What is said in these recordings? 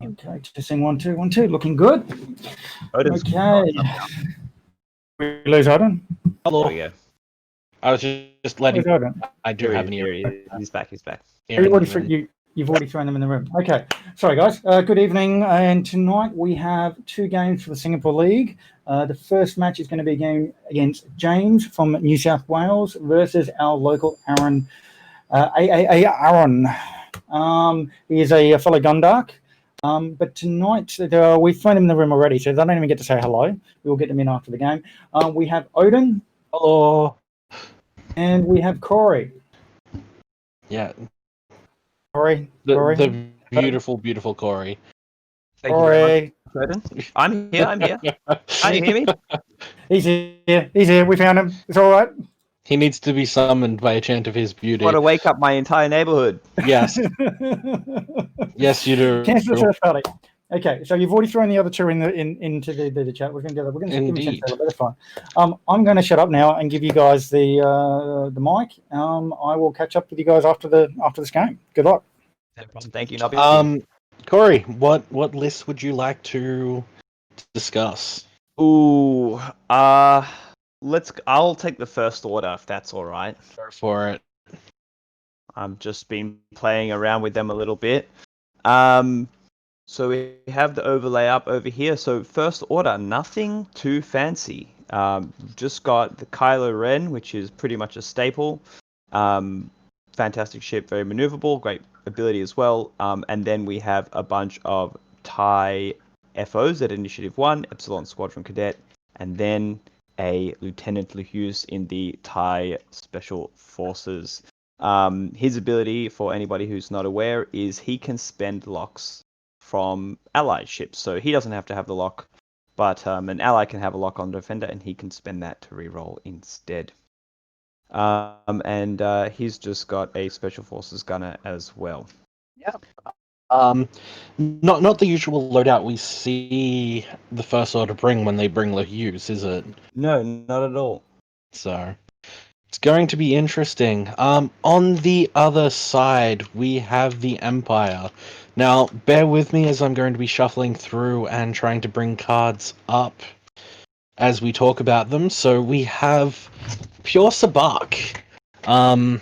Okay, testing 1 2 1 2, looking good. Odin's Okay. We lose Odin. Hello. There we go. I was just letting. Where's Odin? I do have an ear. He's back. He's back. You've already thrown them in the room. Okay. Sorry, guys. Good evening. And tonight we have 2 games for the Singapore League. The first match is going to be a game against James from New South Wales versus our local Aaron. Aaron. He is a fellow Gundark. But tonight, we've thrown him in the room already, so they don't even get to say hello. We will get them in after the game. We have Odin. Hello. And we have Corey. Yeah. Corey. The beautiful, beautiful Corey. Thank you very much, Odin. I'm here. Can you hear me? He's here. We found him. It's all right. He needs to be summoned by a chant of his beauty. Want to wake up my entire neighborhood? Yes. Yes, you do. Cancel the first party. Okay, so you've already thrown the other 2 into the chat. We're going to do that. We're going to give him a chance, but that's fine. I'm going to shut up now and give you guys the mic. I will catch up with you guys after this game. Good luck. No problem. Thank you. Corey, what list would you like to discuss? Ooh, I'll take the first order if that's all right. Go for it. I've just been playing around with them a little bit. So we have the overlay up over here. So first order, nothing too fancy. Just got the Kylo Ren, which is pretty much a staple. Fantastic ship, very maneuverable, great ability as well. And then we have a bunch of TIE FOs at Initiative 1, Epsilon Squadron Cadet, and then a Lieutenant Luhuse in the TIE Special Forces. His ability, for anybody who's not aware, is he can spend locks from allied ships. So he doesn't have to have the lock, but an ally can have a lock on Defender, and he can spend that to reroll instead. And he's just got a Special Forces gunner as well. Yeah. Not the usual loadout we see the First Order bring when they bring Luhuse, is it? No, not at all. So it's going to be interesting. On the other side, we have the Empire. Now, bear with me as I'm going to be shuffling through and trying to bring cards up as we talk about them. So we have Pure Sabak. On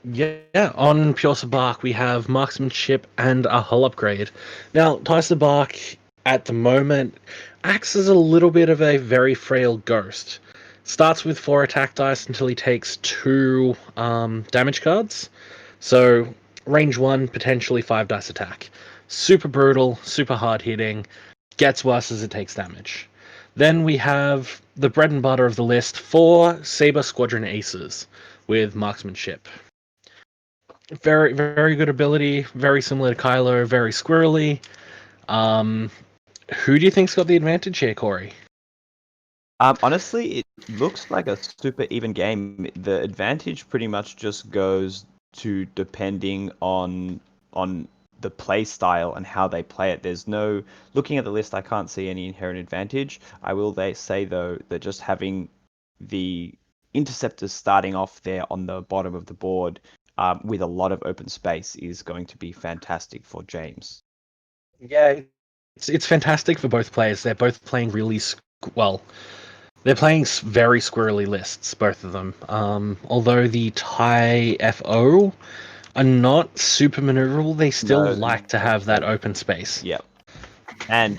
Pure Sabak, we have Marksmanship and a hull upgrade. Now, TIE Sabak, at the moment, acts as a little bit of a very frail ghost. Starts with 4 attack dice until he takes 2 damage cards. So, range 1, potentially 5 dice attack. Super brutal, super hard hitting, gets worse as it takes damage. Then we have the bread and butter of the list, 4 Saber Squadron Aces with Marksmanship. Very, very good ability, very similar to Kylo, very squirrely. Who do you think's got the advantage here, Corey? Honestly, it looks like a super even game. The advantage pretty much just goes to depending on the play style and how they play it. There's no looking at the list. I can't see any inherent advantage. I will say though that just having the interceptors starting off there on the bottom of the board with a lot of open space is going to be fantastic for James. Yeah, it's fantastic for both players. They're both playing really well. They're playing very squirrely lists, both of them. Although the Thai FO are not super maneuverable, they still like to have that open space. Yep. And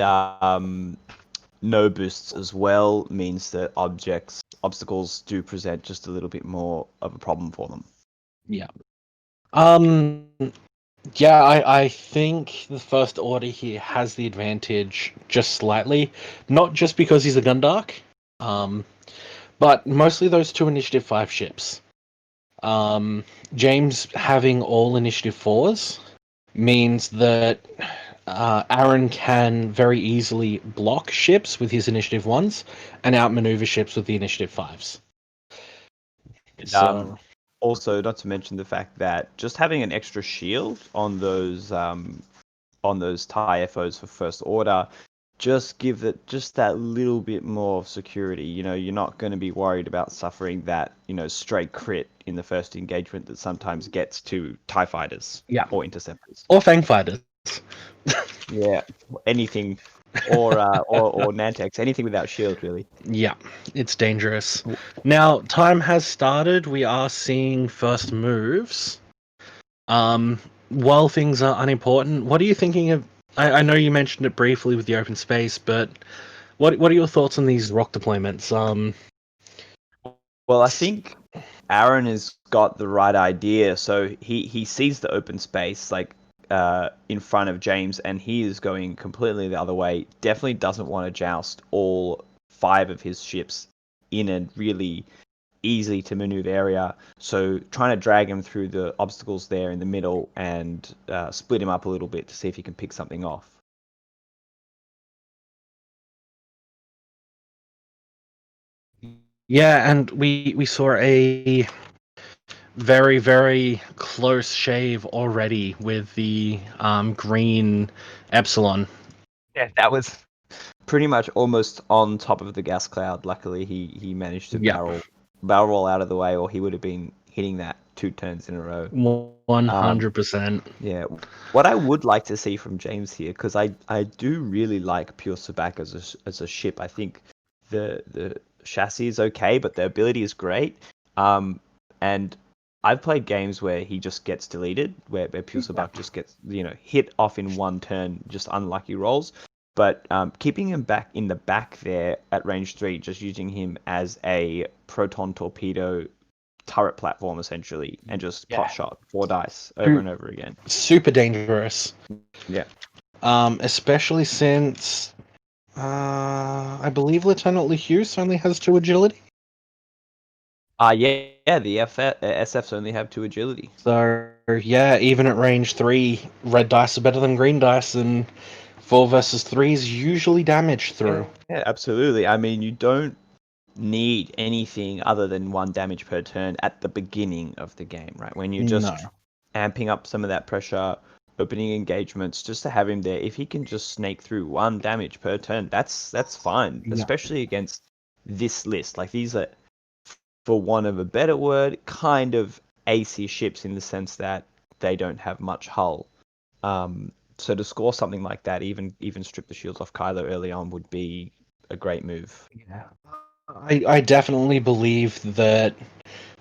no boosts as well means that obstacles do present just a little bit more of a problem for them. Yeah. Yeah, I think the First Order here has the advantage just slightly, not just because he's a Gundark, but mostly those two Initiative 5 ships. James having all Initiative 4s means that Aaron can very easily block ships with his Initiative 1s and outmaneuver ships with the Initiative 5s. And, also, not to mention the fact that just having an extra shield on those Thai FOs for First Order just give it just that little bit more security. You know, you're not going to be worried about suffering that, straight crit in the first engagement that sometimes gets to TIE fighters or interceptors. Or Fang fighters. Yeah, anything. Or Nantex, anything without shield, really. Yeah, it's dangerous. Now, time has started. We are seeing first moves. While things are unimportant, what are you thinking of? I know you mentioned it briefly with the open space, but what are your thoughts on these rock deployments? Well, I think Aaron has got the right idea. So he sees the open space in front of James, and he is going completely the other way. Definitely doesn't want to joust all 5 of his ships in a really easy to maneuver area. So trying to drag him through the obstacles there in the middle and split him up a little bit to see if he can pick something off. Yeah, and we saw a very, very close shave already with the green Epsilon. Yeah, that was pretty much almost on top of the gas cloud. Luckily, he managed to barrel roll out of the way, or he would have been hitting that 2 turns in a row. 100%. Yeah. What I would like to see from James here, because I do really like Pure Sabak as a ship. I think the chassis is okay, but the ability is great. And I've played games where he just gets deleted, where Pure Sabak just gets hit off in 1 turn, just unlucky rolls. But keeping him back in the back there at range 3, just using him as a proton torpedo turret platform essentially, and just pot shot 4 dice over and over again. Super dangerous. Yeah. Especially since I believe Lieutenant Lehuse only has 2 agility. Yeah, the SFs only have 2 agility. So yeah, even at range 3, red dice are better than green dice, and 4 versus 3 is usually damage through. Yeah, absolutely. I mean, you don't need anything other than 1 damage per turn at the beginning of the game, right? When you're just amping up some of that pressure, opening engagements, just to have him there. If he can just snake through 1 damage per turn, that's fine, especially against this list. Like, these are, for want of a better word, kind of AC ships in the sense that they don't have much hull. So to score something like that, even strip the shields off Kylo early on, would be a great move. Yeah. I definitely believe that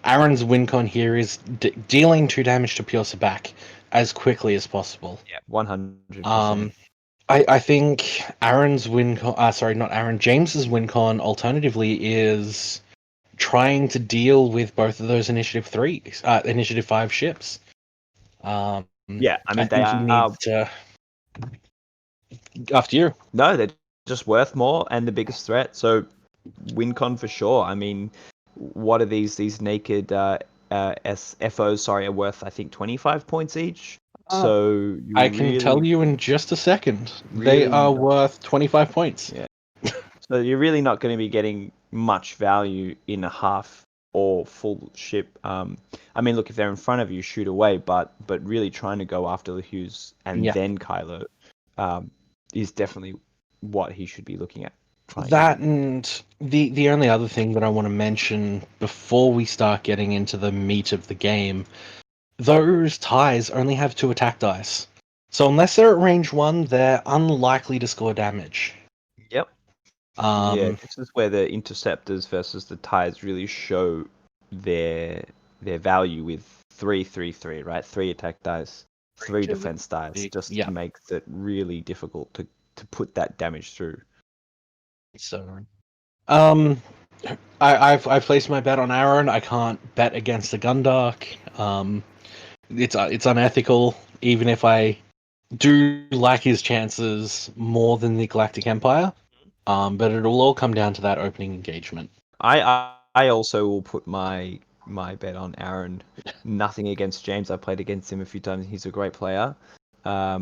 Aaron's win con here is dealing 2 damage to Pure Sabak as quickly as possible. Yeah, 100%. I think Aaron's win con, not Aaron, James's win con alternatively is trying to deal with both of those Initiative 5 ships. Yeah, I mean, he needs to. After you. No, they're just worth more and the biggest threat. So, win con for sure. I mean, what are these naked FOs? Sorry, are worth I think 25 points each. So I can tell you in just a second. They are worth 25 points. Yeah. So you're really not going to be getting much value in a half or full ship. I mean, look, if they're in front of you, shoot away, but really trying to go after the Hughes and then Kylo is definitely what he should be looking at. That and the only other thing that I want to mention before we start getting into the meat of the game, those ties only have 2 attack dice. So unless they're at range 1, they're unlikely to score damage. Yep. This is where the interceptors versus the ties really show their value with 3-3-3, right? 3 attack dice, 3 defense dice, just makes it really difficult to put that damage through. So, I've placed my bet on Aaron. I can't bet against the Gundark. It's unethical, even if I do like his chances more than the Galactic Empire. But it'll all come down to that opening engagement. I also will put my bet on Aaron. Nothing against James. I played against him a few times. He's a great player. I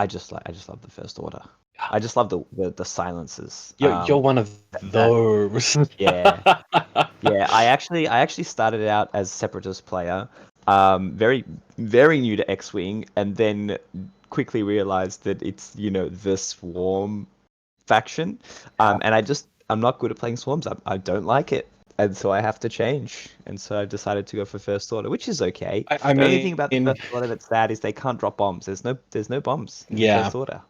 just love the First Order. I just love the silences. You're one of those. Yeah. I actually started out as a Separatist player, very very new to X-wing, and then quickly realized that it's the Swarm faction, and I'm not good at playing Swarms. I don't like it, and so I have to change. And so I've decided to go for First Order, which is okay. The only thing about the First Order that's sad is they can't drop bombs. There's no bombs in the First Order.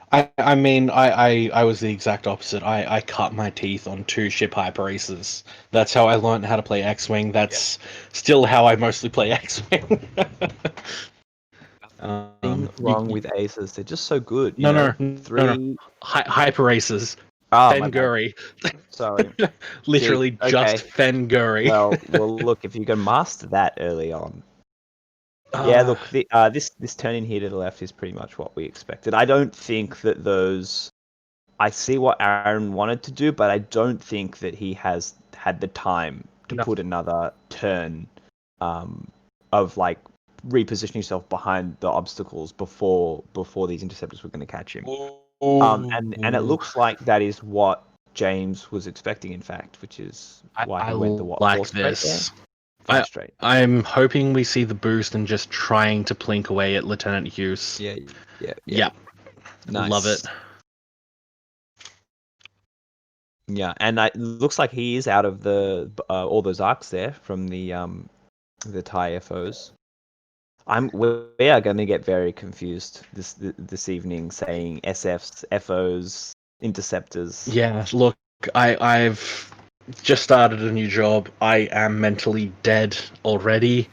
I mean, I was the exact opposite. I cut my teeth on 2 ship hyper aces. That's how I learned how to play X-wing. That's still how I mostly play X-wing. Nothing wrong with aces. They're just so good. No. Hyper aces. Fenguri. Sorry. Literally just Fenguri. Well, look, if you can master that early on. Look, this turn in here to the left is pretty much what we expected. I don't think that those... I see what Aaron wanted to do, but I don't think that he has had the time to put another turn of like repositioning himself behind the obstacles before these interceptors were going to catch him. And it looks like that is what James was expecting, in fact, which is why he went the like this. Straight. I'm hoping we see the boost and just trying to plink away at Lieutenant Hughes. Yeah. Nice. Love it. Yeah, and it looks like he is out of the all those arcs there from the TIE FOs. We are going to get very confused this evening, saying SFs, FOs, interceptors. Yeah, look, I've just started a new job. I am mentally dead already.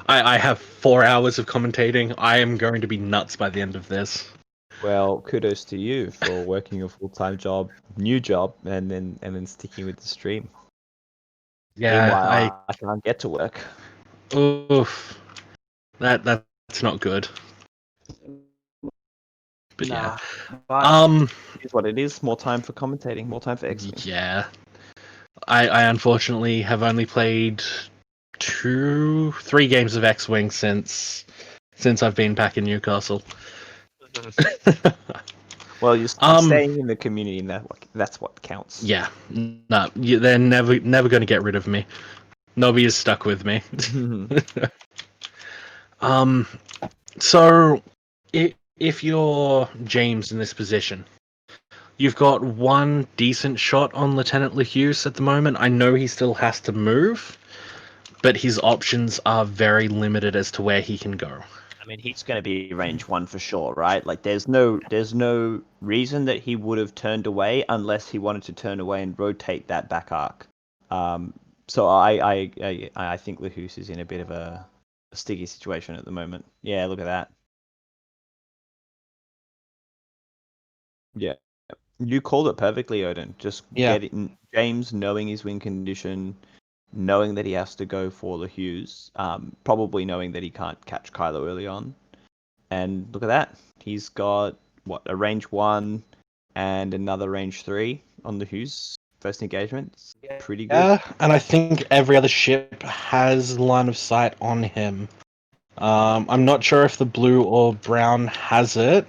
I have 4 hours of commentating. I am going to be nuts by the end of this. Well, kudos to you for working a full-time job, new job, and then sticking with the stream. Yeah, meanwhile, I can't get to work. Oof, that's not good. But it's what it is. More time for commentating, more time for X-wing. Yeah, I unfortunately have only played 3 games of X-wing since I've been back in Newcastle. Well, you're staying in the community, and that's what counts. Yeah, no, they're never going to get rid of me. Nobby is stuck with me. So if you're James in this position, you've got 1 decent shot on Lieutenant LeHughes at the moment. I know he still has to move, but his options are very limited as to where he can go. I mean, he's going to be range 1 for sure, right? Like, there's no reason that he would have turned away unless he wanted to turn away and rotate that back arc. So I think LeHughes is in a bit of a sticky situation at the moment. Yeah, look at that. Yeah, you called it perfectly, Odin. Just getting James knowing his win condition, knowing that he has to go for LeHughes, probably knowing that he can't catch Kylo early on. And look at that. He's got, a range 1 and another range 3 on LeHughes first engagement. It's pretty good. Yeah, and I think every other ship has line of sight on him. I'm not sure if the blue or brown has it.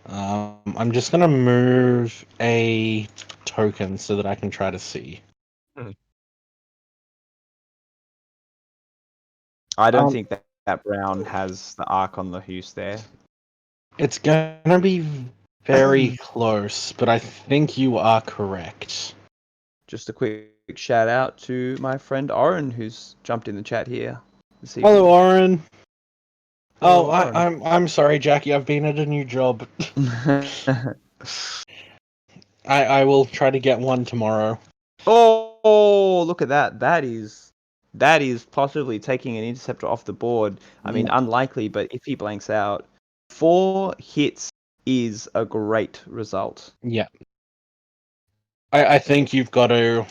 I'm just going to move a token so that I can try to see. I don't think that Brown has the arc on Lahuse there. It's gonna be very close, but I think you are correct. Just a quick shout out to my friend Oren, who's jumped in the chat here this evening. Hello, Oren. Hello, Oh, Oren. I'm sorry, Jackie. I've been at a new job. I will try to get one tomorrow. Oh, look at that! That is possibly taking an interceptor off the board. I mean, unlikely, but if he blanks out, 4 hits is a great result. Yeah. I think you've got to.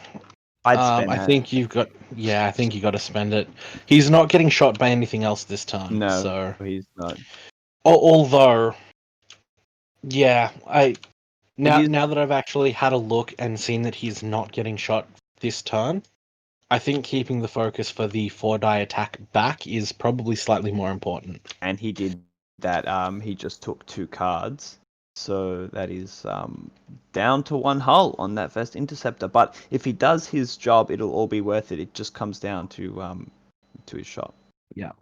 I'd spend I that. think you've got. Yeah, I think you got to spend it. He's not getting shot by anything else this time. No, So he's not. although, yeah, now is- that I've actually had a look and seen that he's not getting shot this turn, I think keeping the focus for the 4-die attack back is probably slightly more important. And he did that. He just took 2 cards, so that is down to 1 hull on that first interceptor. But if he does his job, it'll all be worth it. It just comes down to his shot. Yeah.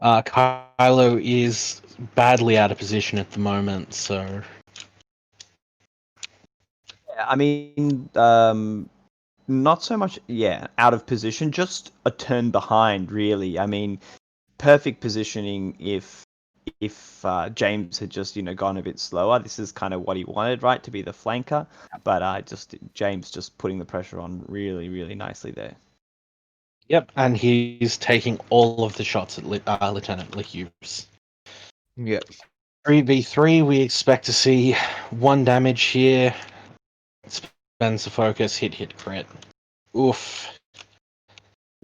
Kylo is badly out of position at the moment, so Yeah, I mean, not so much. Yeah, out of position, just a turn behind. Really, I mean, perfect positioning if James had just gone a bit slower. This is kind of what he wanted, right, to be the flanker. But James just putting the pressure on really, really nicely there. yep, and he's taking all of the shots at Lieutenant Lahuse. Yep. 3v3, we expect to see 1 damage here. Spends the focus, hit, crit. Oof.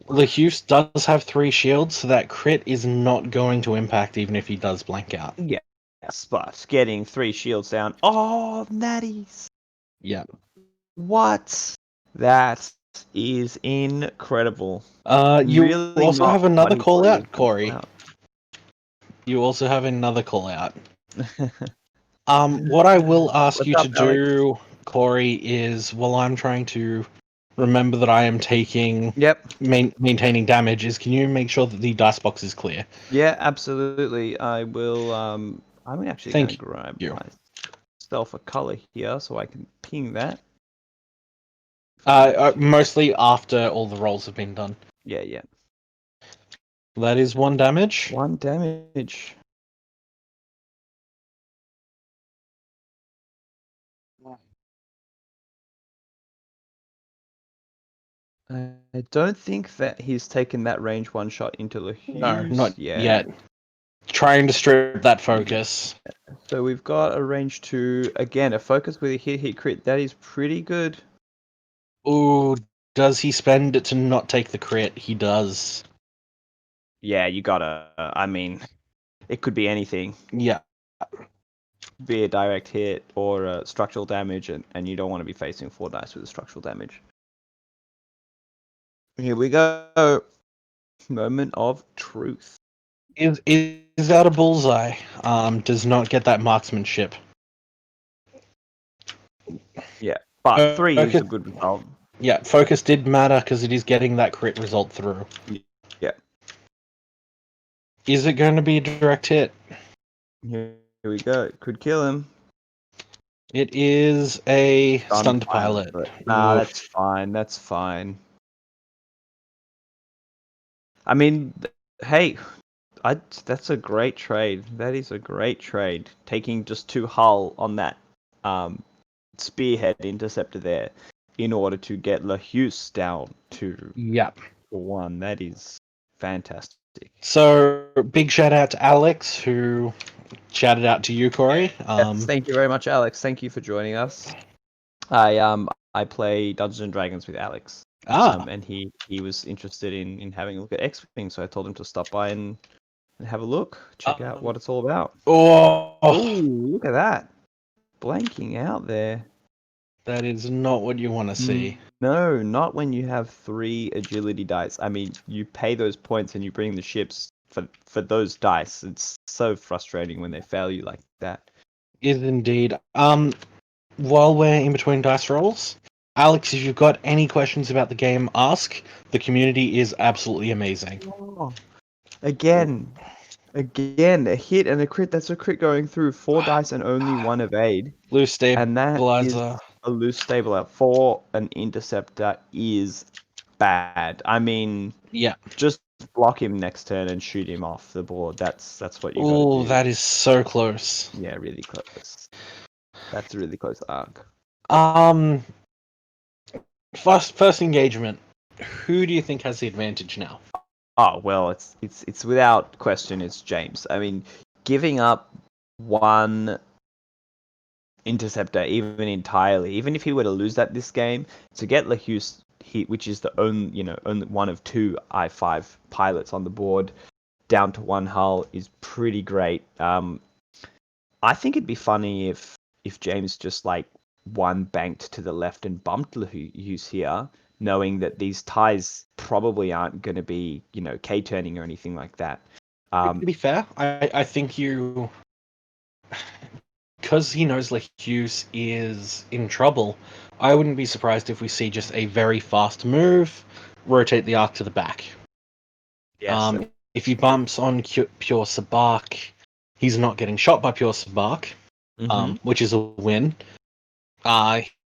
Lahuse does have 3 shields, so that crit is not going to impact even if he does blank out. Yes, but getting 3 shields down. Oh, natties. Yeah. What? That is incredible. You Really also not have another what he call thought he was out, gonna pull Corey. out. You also have another call out. What I will ask What's you up, to Alex? do, Corey, is while I'm trying to remember that I am taking Yep. maintaining damage, is can you make sure that the dice box is clear? Yeah, absolutely. I will. I'm actually going to Thank grab you. myself a color here so I can ping that. Mostly after all the rolls have been done. Yeah. That is 1 damage. 1 damage. I don't think that he's taken that range 1 shot into Lahuse. No, not yet. Trying to strip that focus. So we've got a range 2. Again, a focus with a hit crit. That is pretty good. Ooh, does he spend it to not take the crit? He does. Yeah, you gotta. I mean, it could be anything. Yeah. Be a direct hit or a structural damage, and you don't want to be facing 4 dice with a structural damage. Here we go. Moment of truth. Is that a bullseye? Does not get that marksmanship. Yeah, but 3 is focus, a good result. Yeah, focus did matter because it is getting that crit result through. Yeah. Is it going to be a direct hit? Here we go. Could kill him. It is a stunned pilot. That's fine. That's fine. I mean, hey, that's a great trade. That is a great trade. Taking just 2 hull on that spearhead interceptor there in order to get Lahuse down to 1. That is fantastic. So, big shout out to Alex, who shouted out to you, Corey. Yes, thank you very much, Alex. Thank you for joining us. I play Dungeons and Dragons with Alex. And he was interested in having a look at X-Wing, so I told him to stop by and have a look, check out what it's all about. Ooh, look at that. Blanking out there. That is not what you want to see. No, not when you have 3 agility dice. I mean, you pay those points and you bring the ships for those dice. It's so frustrating when they fail you like that. Is indeed. While we're in between dice rolls, Alex, if you've got any questions about the game, ask. The community is absolutely amazing. Oh, again, a hit and a crit. That's a crit going through 4 dice and only 1 evade. Loose And that is stabilizer. a loose stabilizer for an interceptor is bad. I mean, Yeah. just block him next turn and shoot him off the board. That's what you got to Oh, do. that is so close. Yeah, really close. That's a really close arc. First engagement. Who do you think has the advantage now? Oh well, it's without question. It's James. I mean, giving up 1 interceptor even entirely, even if he were to lose that this game, to get Lahus, which is the only one of 2 I5 pilots on the board, down to 1 hull is pretty great. I think it'd be funny if James just like 1 banked to the left and bumped Lahus here, knowing that these ties probably aren't going to be K turning or anything like that. To be fair, I think you, because he knows Hughes is in trouble, I wouldn't be surprised if we see just a very fast move, rotate the arc to the back. Yes. If he bumps on Pure Sabak, he's not getting shot by Pure Sabak, which is a win.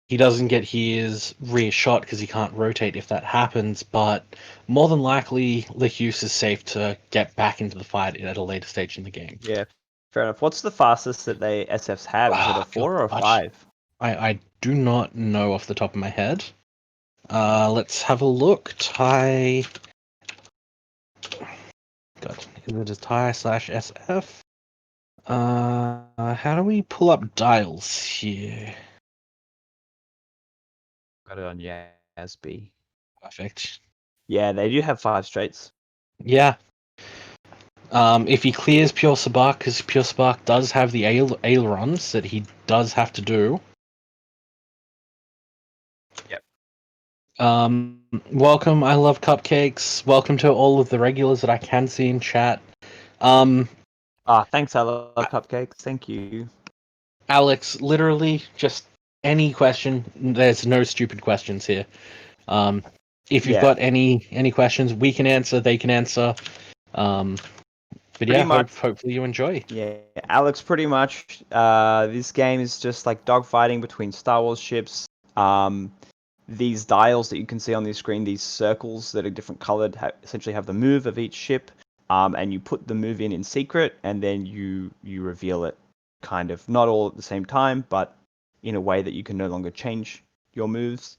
He doesn't get his rear shot because he can't rotate if that happens, but more than likely, Hughes is safe to get back into the fight at a later stage in the game. Yeah, fair enough. What's the fastest that they SFs have? Is it a 4 or a 5? I do not know off the top of my head. Let's have a look. Tie. God, is it a tie /SF? How do we pull up dials here? Got it on Yasby. Perfect. Yeah, they do have 5 straights. Yeah. If he clears Pure Sabak, because Pure Sabak does have the ailerons that he does have to do. Yep. Welcome, I love cupcakes. Welcome to all of the regulars that I can see in chat. Thanks, I love cupcakes. Thank you. Alex, literally just any question. There's no stupid questions here. If you've got any questions, we can answer. They can answer. But Pretty yeah, much. hopefully you enjoy. Yeah, Alex, pretty much. This game is just like dogfighting between Star Wars ships. These dials that you can see on the screen, these circles that are different colored, essentially have the move of each ship. And you put the move in secret, and then you reveal it, kind of not all at the same time, but in a way that you can no longer change your moves.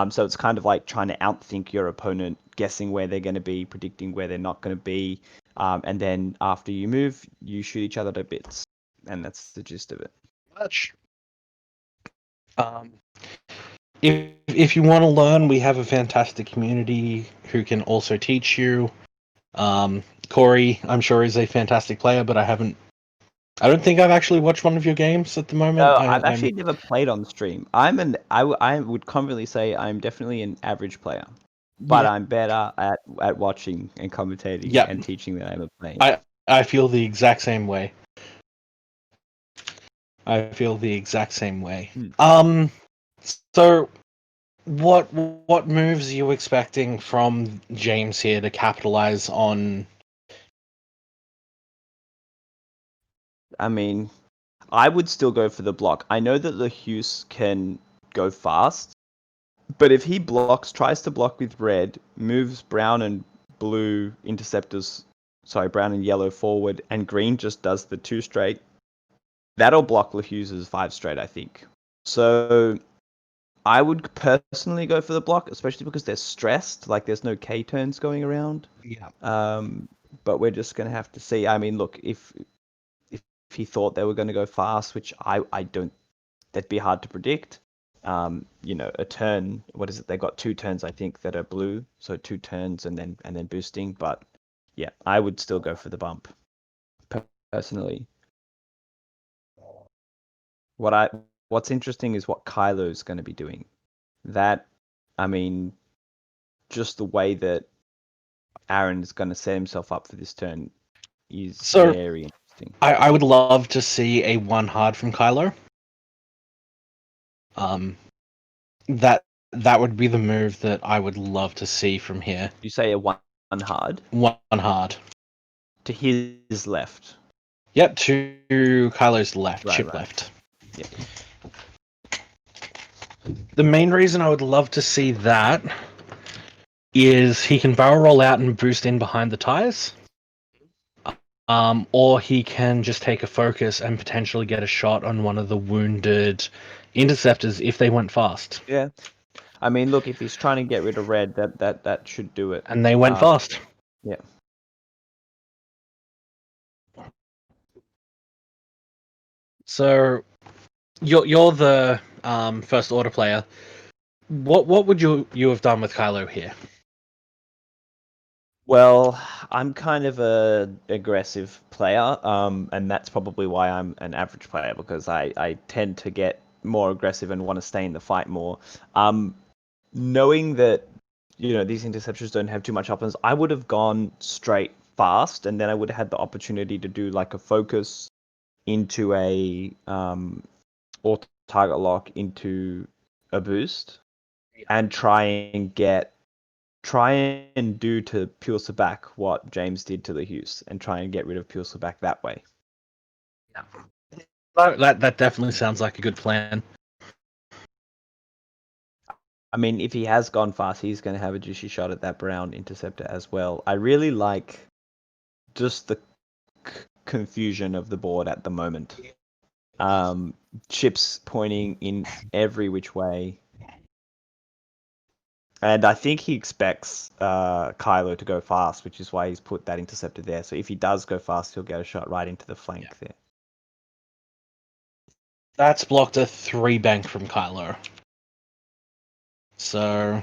So it's kind of like trying to outthink your opponent, guessing where they're going to be, predicting where they're not going to be. And then after you move, you shoot each other to bits, and that's the gist of it. Much. If you want to learn, we have a fantastic community who can also teach you. Corey, I'm sure, is a fantastic player, but I don't think I've actually watched one of your games at the moment. No, I've actually never played on stream. I would confidently say I'm definitely an average player, but I'm better at watching and commentating and teaching than I am at playing. I feel the exact same way. So what moves are you expecting from James here to capitalize on? I mean, I would still go for the block. I know that Lahus can go fast, but if he tries to block with red, moves brown and blue interceptors, brown and yellow forward, and green just does the 2 straight, that'll block Lahus's 5 straight, I think. So I would personally go for the block, especially because they're stressed, like there's no K turns going around. Yeah. But we're just going to have to see. I mean, look, if he thought they were going to go fast, which I don't, that'd be hard to predict. A turn, what is it? They got 2 turns, I think, that are blue, so 2 turns and then boosting. But yeah, I would still go for the bump, personally. What's interesting is what Kylo's going to be doing. That, I mean, just the way that Aaron is going to set himself up for this turn is very interesting. I would love to see a 1 hard from Kylo. That That would be the move that I would love to see from here. You say a one hard One hard. to his left. Yep, to Kylo's left, Right, chip right. left. Yep. The main reason I would love to see that is he can barrel roll out and boost in behind the tires. Or he can just take a focus and potentially get a shot on one of the wounded interceptors if they went fast. Yeah. I mean, look, if he's trying to get rid of red, that should do it. And they went fast. Yeah. So you're the first order player. What would you have done with Kylo here? Well, I'm kind of a aggressive player, and that's probably why I'm an average player, because I tend to get more aggressive and want to stay in the fight more. Knowing that, these interceptors don't have too much options, I would have gone straight fast, and then I would have had the opportunity to do like a focus into a or target lock into a boost, and try and do to Pure Sabak what James did to the Hughes, and try and get rid of Pure Sabak that way. Yeah. That definitely sounds like a good plan. I mean, if he has gone fast, he's going to have a juicy shot at that brown interceptor as well. I really like just the confusion of the board at the moment. Chips pointing in every which way. And I think he expects Kylo to go fast, which is why he's put that interceptor there. So if he does go fast, he'll get a shot right into the flank there. That's blocked a 3 bank from Kylo. So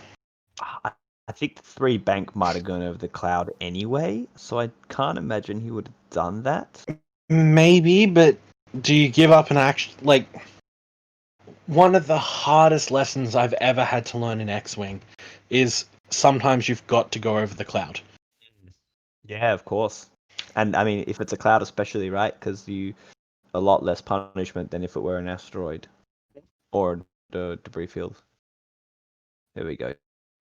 I think 3 bank might have gone over the cloud anyway, so I can't imagine he would have done that. maybe, but do you give up an action? Like, one of the hardest lessons I've ever had to learn in X-Wing is sometimes you've got to go over the cloud. Yeah, of course. And I mean, if it's a cloud especially, right? Because a lot less punishment than if it were an asteroid or the debris field. There we go.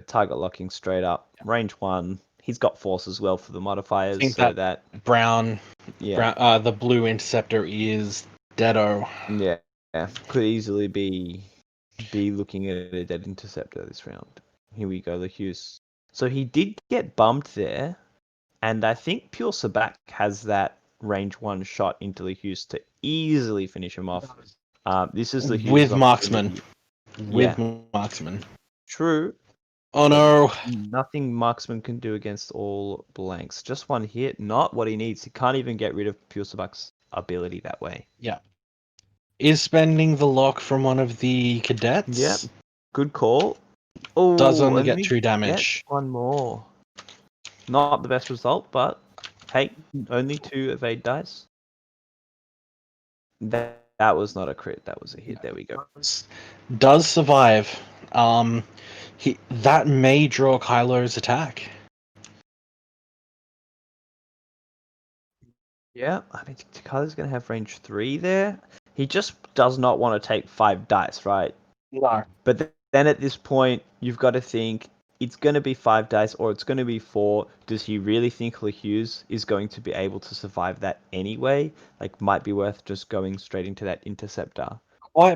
Target locking straight up. Range 1. He's got force as well for the modifiers, I think so that brown, the blue interceptor is Deado. Yeah, could easily be looking at a dead interceptor this round. Here we go, the Hughes. So he did get bumped there, and I think Pure Sabak has that range 1 shot into the Hughes to easily finish him off. This is the Hughes With marksman. With marksman. True. Oh no. Nothing marksman can do against all blanks. Just one hit, not what he needs. He can't even get rid of Pure Sabak's ability that way. Yeah. Is spending the lock from one of the cadets. Yep. Good call. Oh, does only get 2 damage. One more. Not the best result, but hey, only 2 evade dice. That was not a crit. That was a hit. There we go. Does survive. That may draw Kylo's attack. Yeah, I mean, Kylo's going to have range 3 there. He just does not want to take 5 dice, right? No. But then at this point, you've got to think, it's going to be 5 dice or it's going to be 4. Does he really think Hughes is going to be able to survive that anyway? Like, might be worth just going straight into that interceptor. Quite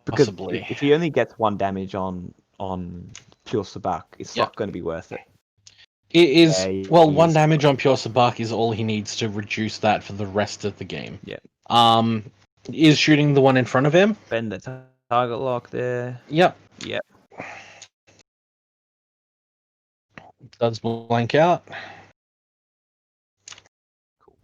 because possibly. if he only gets 1 damage on Pure Sabak, it's not going to be worth it. It is, 1 damage on Pure Sabak is all he needs to reduce that for the rest of the game. Yeah. Is shooting the one in front of him. Bend the target lock there. Yep. Yep. Does blank out. Cool.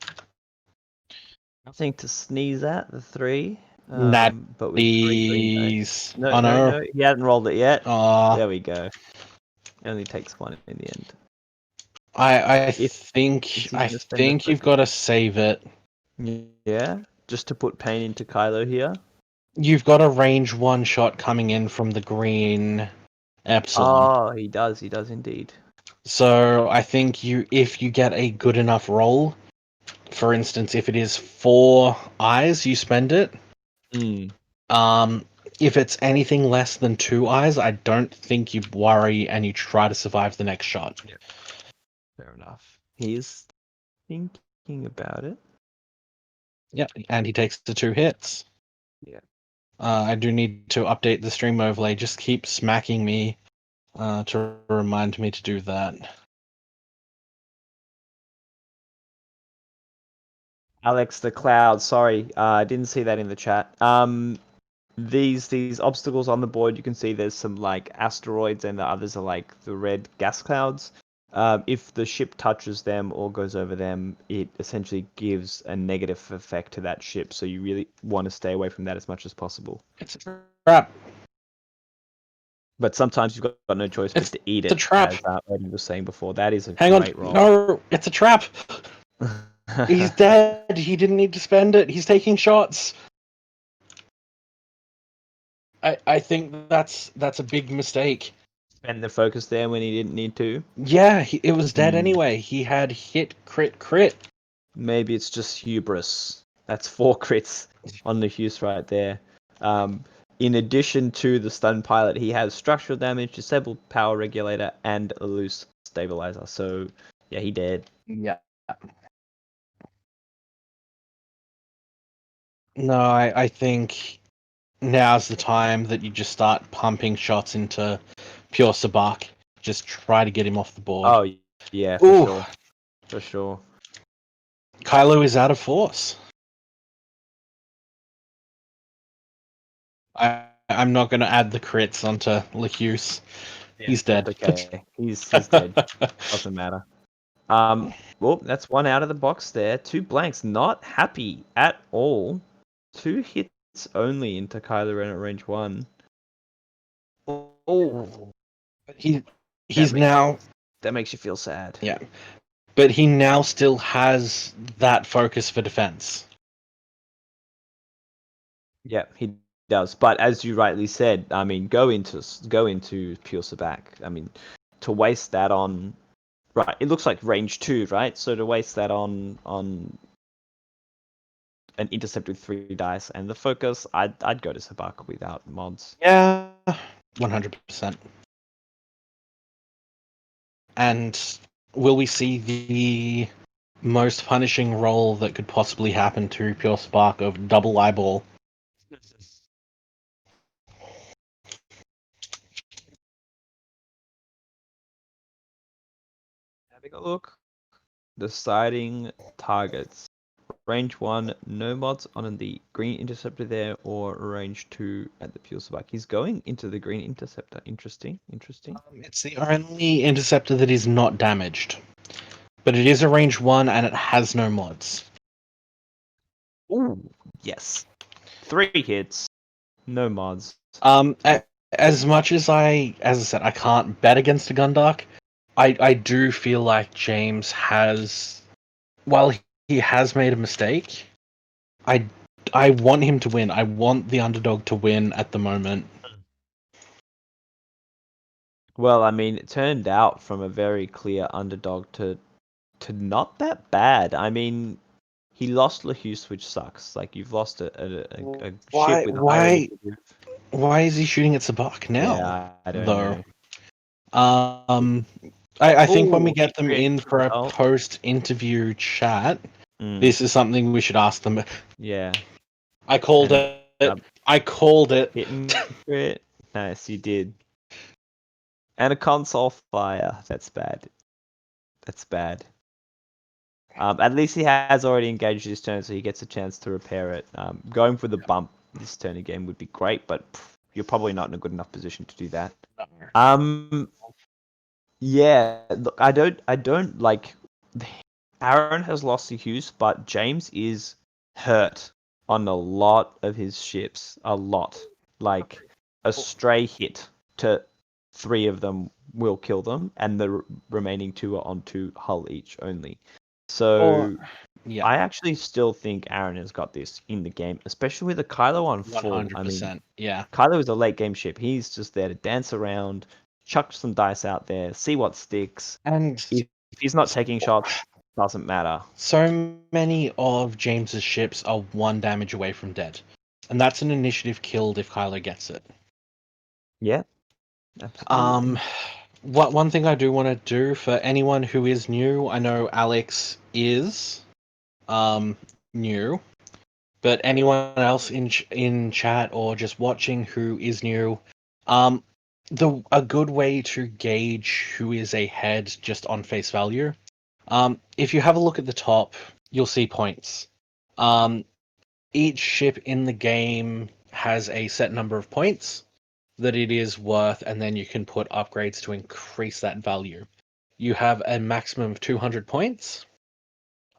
Nothing to sneeze at, the 3. But with 3 no, he hadn't rolled it yet. There we go. It only takes 1 in the end. I think you've got to save it. Yeah, just to put pain into Kylo here. You've got a range 1 shot coming in from the green Epsilon. Oh, he does indeed. So I think if you get a good enough roll, for instance, if it is 4 eyes, you spend it. if it's anything less than 2 eyes, I don't think you worry and you try to survive the next shot. Yeah. Fair enough. He's thinking about it. Yeah, and he takes the 2 hits. Yeah. I do need to update the stream overlay. Just keep smacking me to remind me to do that. Alex the Cloud, sorry, I didn't see that in the chat. These obstacles on the board, you can see there's some like asteroids and the others are like the red gas clouds. If the ship touches them or goes over them, it essentially gives a negative effect to that ship. So you really want to stay away from that as much as possible. It's a trap. But sometimes you've got no choice but to eat it. It's a trap. As Odin was saying before, that is a Hang great on. roll. No, it's a trap. He's dead. He didn't need to spend it. He's taking shots. I think that's a big mistake. Spend the focus there when he didn't need to. Yeah, it was dead anyway. He had hit, crit. Maybe it's just hubris. That's 4 crits on the Hughes right there. In addition to the stun pilot, he has structural damage, disabled power regulator, and a loose stabilizer. So, yeah, he dead. Yeah. No, I think now's the time that you just start pumping shots into Pure Sabak. Just try to get him off the board. Oh, yeah, for sure. For sure. Kylo is out of force. I'm not going to add the crits onto Lehuse. Yeah, He's dead. Okay, he's dead. Doesn't matter. Well, that's 1 out of the box there. 2 blanks. Not happy at all. 2 hits only into Kylo Ren at range 1. Oh, He's now. That makes you feel sad. Yeah, but he now still has that focus for defense. Yeah, he does. But as you rightly said, I mean, go into Pure Sabak. I mean, to waste that on, right? It looks like range 2, right? So to waste that on an intercept with 3 dice and the focus, I'd go to Sabak without mods. Yeah, 100%. And will we see the most punishing roll that could possibly happen to Pure Spark of double eyeball? Having a look. Deciding targets. Range 1, no mods on the green interceptor there, or range 2 at the Pure Sabak. He's going into the green interceptor. Interesting. It's the only interceptor that is not damaged. But it is a range 1 and it has no mods. Ooh, yes. 3 hits, no mods. As much as I said, I can't bet against a Gundark. I do feel like James has, while he has made a mistake, I want him to win. I want the underdog to win at the moment. Well, I mean, it turned out from a very clear underdog to not that bad. I mean, he lost Lehuse, which sucks. Like, you've lost a ship with a higher initiative. Why is he shooting at Sabak now? Yeah, I don't know. I think when we Ooh, get them in for a result. post-interview chat, this is something we should ask them. Yeah. I called it. I called it. Hitting crit. Nice, you did. And a console fire. That's bad. At least he has already engaged his turn, so he gets a chance to repair it. Going for the bump this turn again would be great, but you're probably not in a good enough position to do that. Yeah, look, I don't like. Aaron has lost to Hughes, but James is hurt on a lot of his ships. A lot. Like, a stray hit to 3 of them will kill them, and the remaining 2 are on 2 hull each only. So, yeah, I actually still think Aaron has got this in the game, especially with the Kylo on full. 100%. I mean, yeah, Kylo is a late game ship. He's just there to dance around, chuck some dice out there, see what sticks. and If he's not taking shots, doesn't matter. so many of James's ships are 1 damage away from dead. and that's an initiative killed if Kylo gets it. Yeah, absolutely. One thing I do want to do for anyone who is new, I know Alex is new, but anyone else in chat or just watching who is new, a good way to gauge who is ahead just on face value. If you have a look at the top, you'll see points. Each ship in the game has a set number of points that it is worth, and then you can put upgrades to increase that value. You have a maximum of 200 points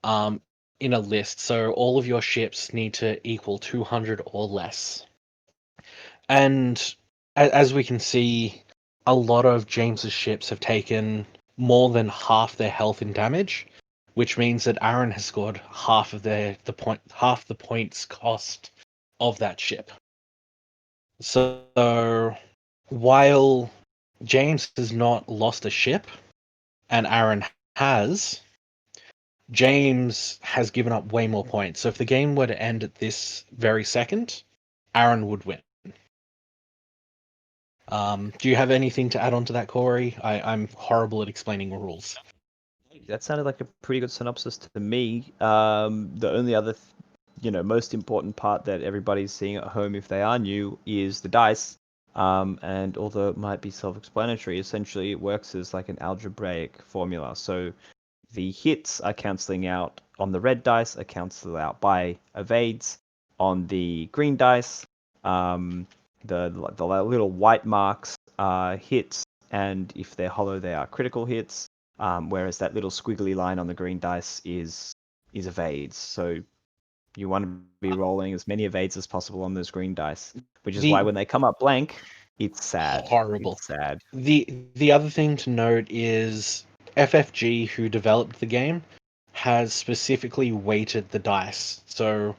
in a list, so all of your ships need to equal 200 or less. And as we can see, a lot of James's ships have taken more than half their health and damage, which means that Aaron has scored half the points cost of that ship. So while James has not lost a ship, and Aaron has, James has given up way more points. So if the game were to end at this very second, Aaron would win. Do you have anything to add on to that, Corey? I'm horrible at explaining rules. That sounded like a pretty good synopsis to me. The only other, most important part that everybody's seeing at home if they are new is the dice. And although it might be self-explanatory, essentially it works as like an algebraic formula. So the hits are cancelling out on the red dice, are cancelled out by evades. On the green dice, the little white marks are hits, and if they're hollow, they are critical hits. Whereas that little squiggly line on the green dice is evades. So you want to be rolling as many evades as possible on those green dice, which is why when they come up blank, it's sad. Horrible. It's sad. The other thing to note is FFG, who developed the game, has specifically weighted the dice. So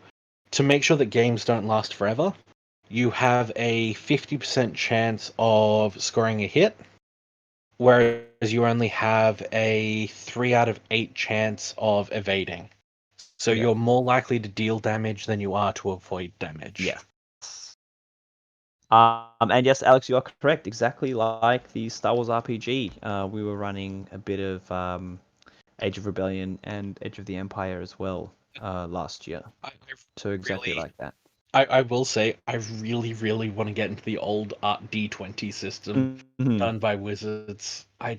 to make sure that games don't last forever, you have a 50% chance of scoring a hit, whereas you only have a 3 out of 8 chance of evading. So you're more likely to deal damage than you are to avoid damage. Yeah. And yes, Alex, you are correct. Exactly like the Star Wars RPG, we were running a bit of Age of Rebellion and Age of the Empire as well last year. So exactly like that. I will say, I really, really want to get into the old D20 system done by Wizards. I'm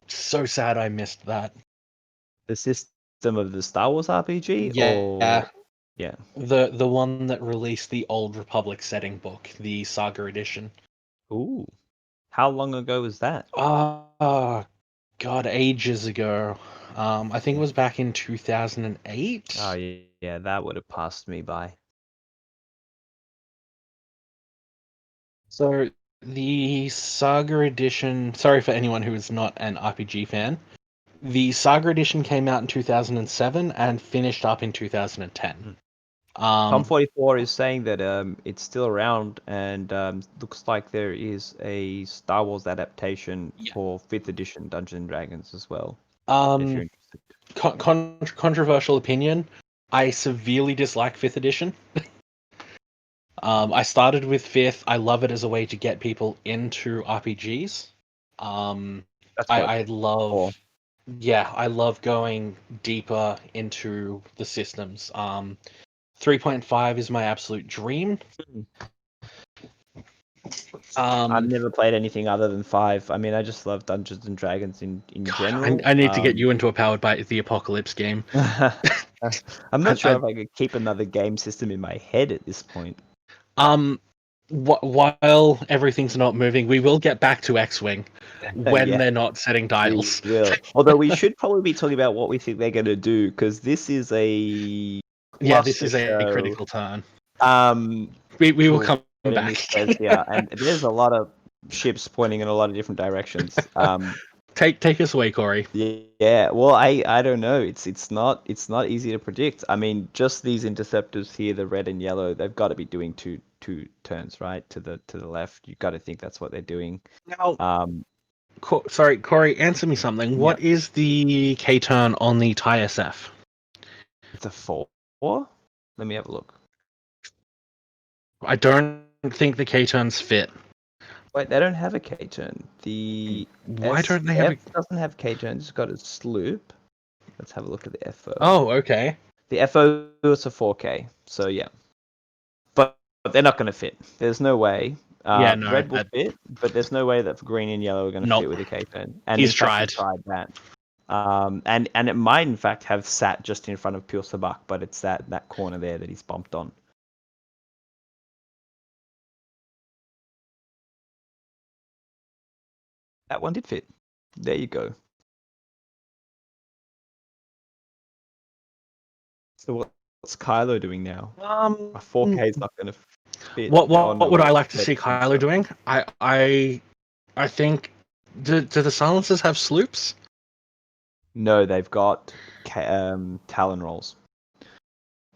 so sad I missed that. The system of the Star Wars RPG? Yeah. Or... Yeah. The one that released the Old Republic setting book, the Saga Edition. Ooh. How long ago was that? God, ages ago. I think it was back in 2008. Oh, yeah, that would have passed me by. So the Saga Edition, sorry for anyone who is not an RPG fan, the Saga Edition came out in 2007 and finished up in 2010. Tom44 is saying that it's still around, and looks like there is a Star Wars adaptation for 5th edition Dungeons and Dragons as well. If you're interested. Controversial opinion, I severely dislike 5th edition. I started with 5th. I love it as a way to get people into RPGs. I love, I love going deeper into the systems. 3.5 is my absolute dream. I've never played anything other than 5. I mean, I just love Dungeons and Dragons in general. I need to get you into a Powered by the Apocalypse game. I'm not sure if I could keep another game system in my head at this point. While everything's not moving, we will get back to X-Wing when they're not setting dials. We will. Although we should probably be talking about what we think they're going to do, because this is a this is a critical turn. We will come back. Yeah, and there's a lot of ships pointing in a lot of different directions. Take us away, Corey. Yeah, well, I don't know. It's not easy to predict. I mean, just these interceptors here, the red and yellow, they've got to be doing two turns, right, to the left. You've got to think that's what they're doing. Now, sorry, Corey, answer me something. Yeah. What is the K turn on the TIE SF? It's a 4. Let me have a look. I don't think the K-turns fit. Wait, they don't have a K-turn. The Why don't they have F doesn't have K-turn. It's got a sloop. Let's have a look at the FO. Oh, okay. The FO is a 4K, so yeah. But they're not going to fit. There's no way. Yeah, no, Red will fit, but there's no way that green and yellow are going to Nope. fit with a K-turn. And He's in fact, he tried. tried that. And it might in fact have sat just in front of Pure Sabak, but it's that corner there that he's bumped on. That one did fit. There you go. So what's Kylo doing now? A 4K is not going to fit. What on would I like to red see Kylo stuff. doing? I think do the silencers have sloops? No, they've got Talon rolls.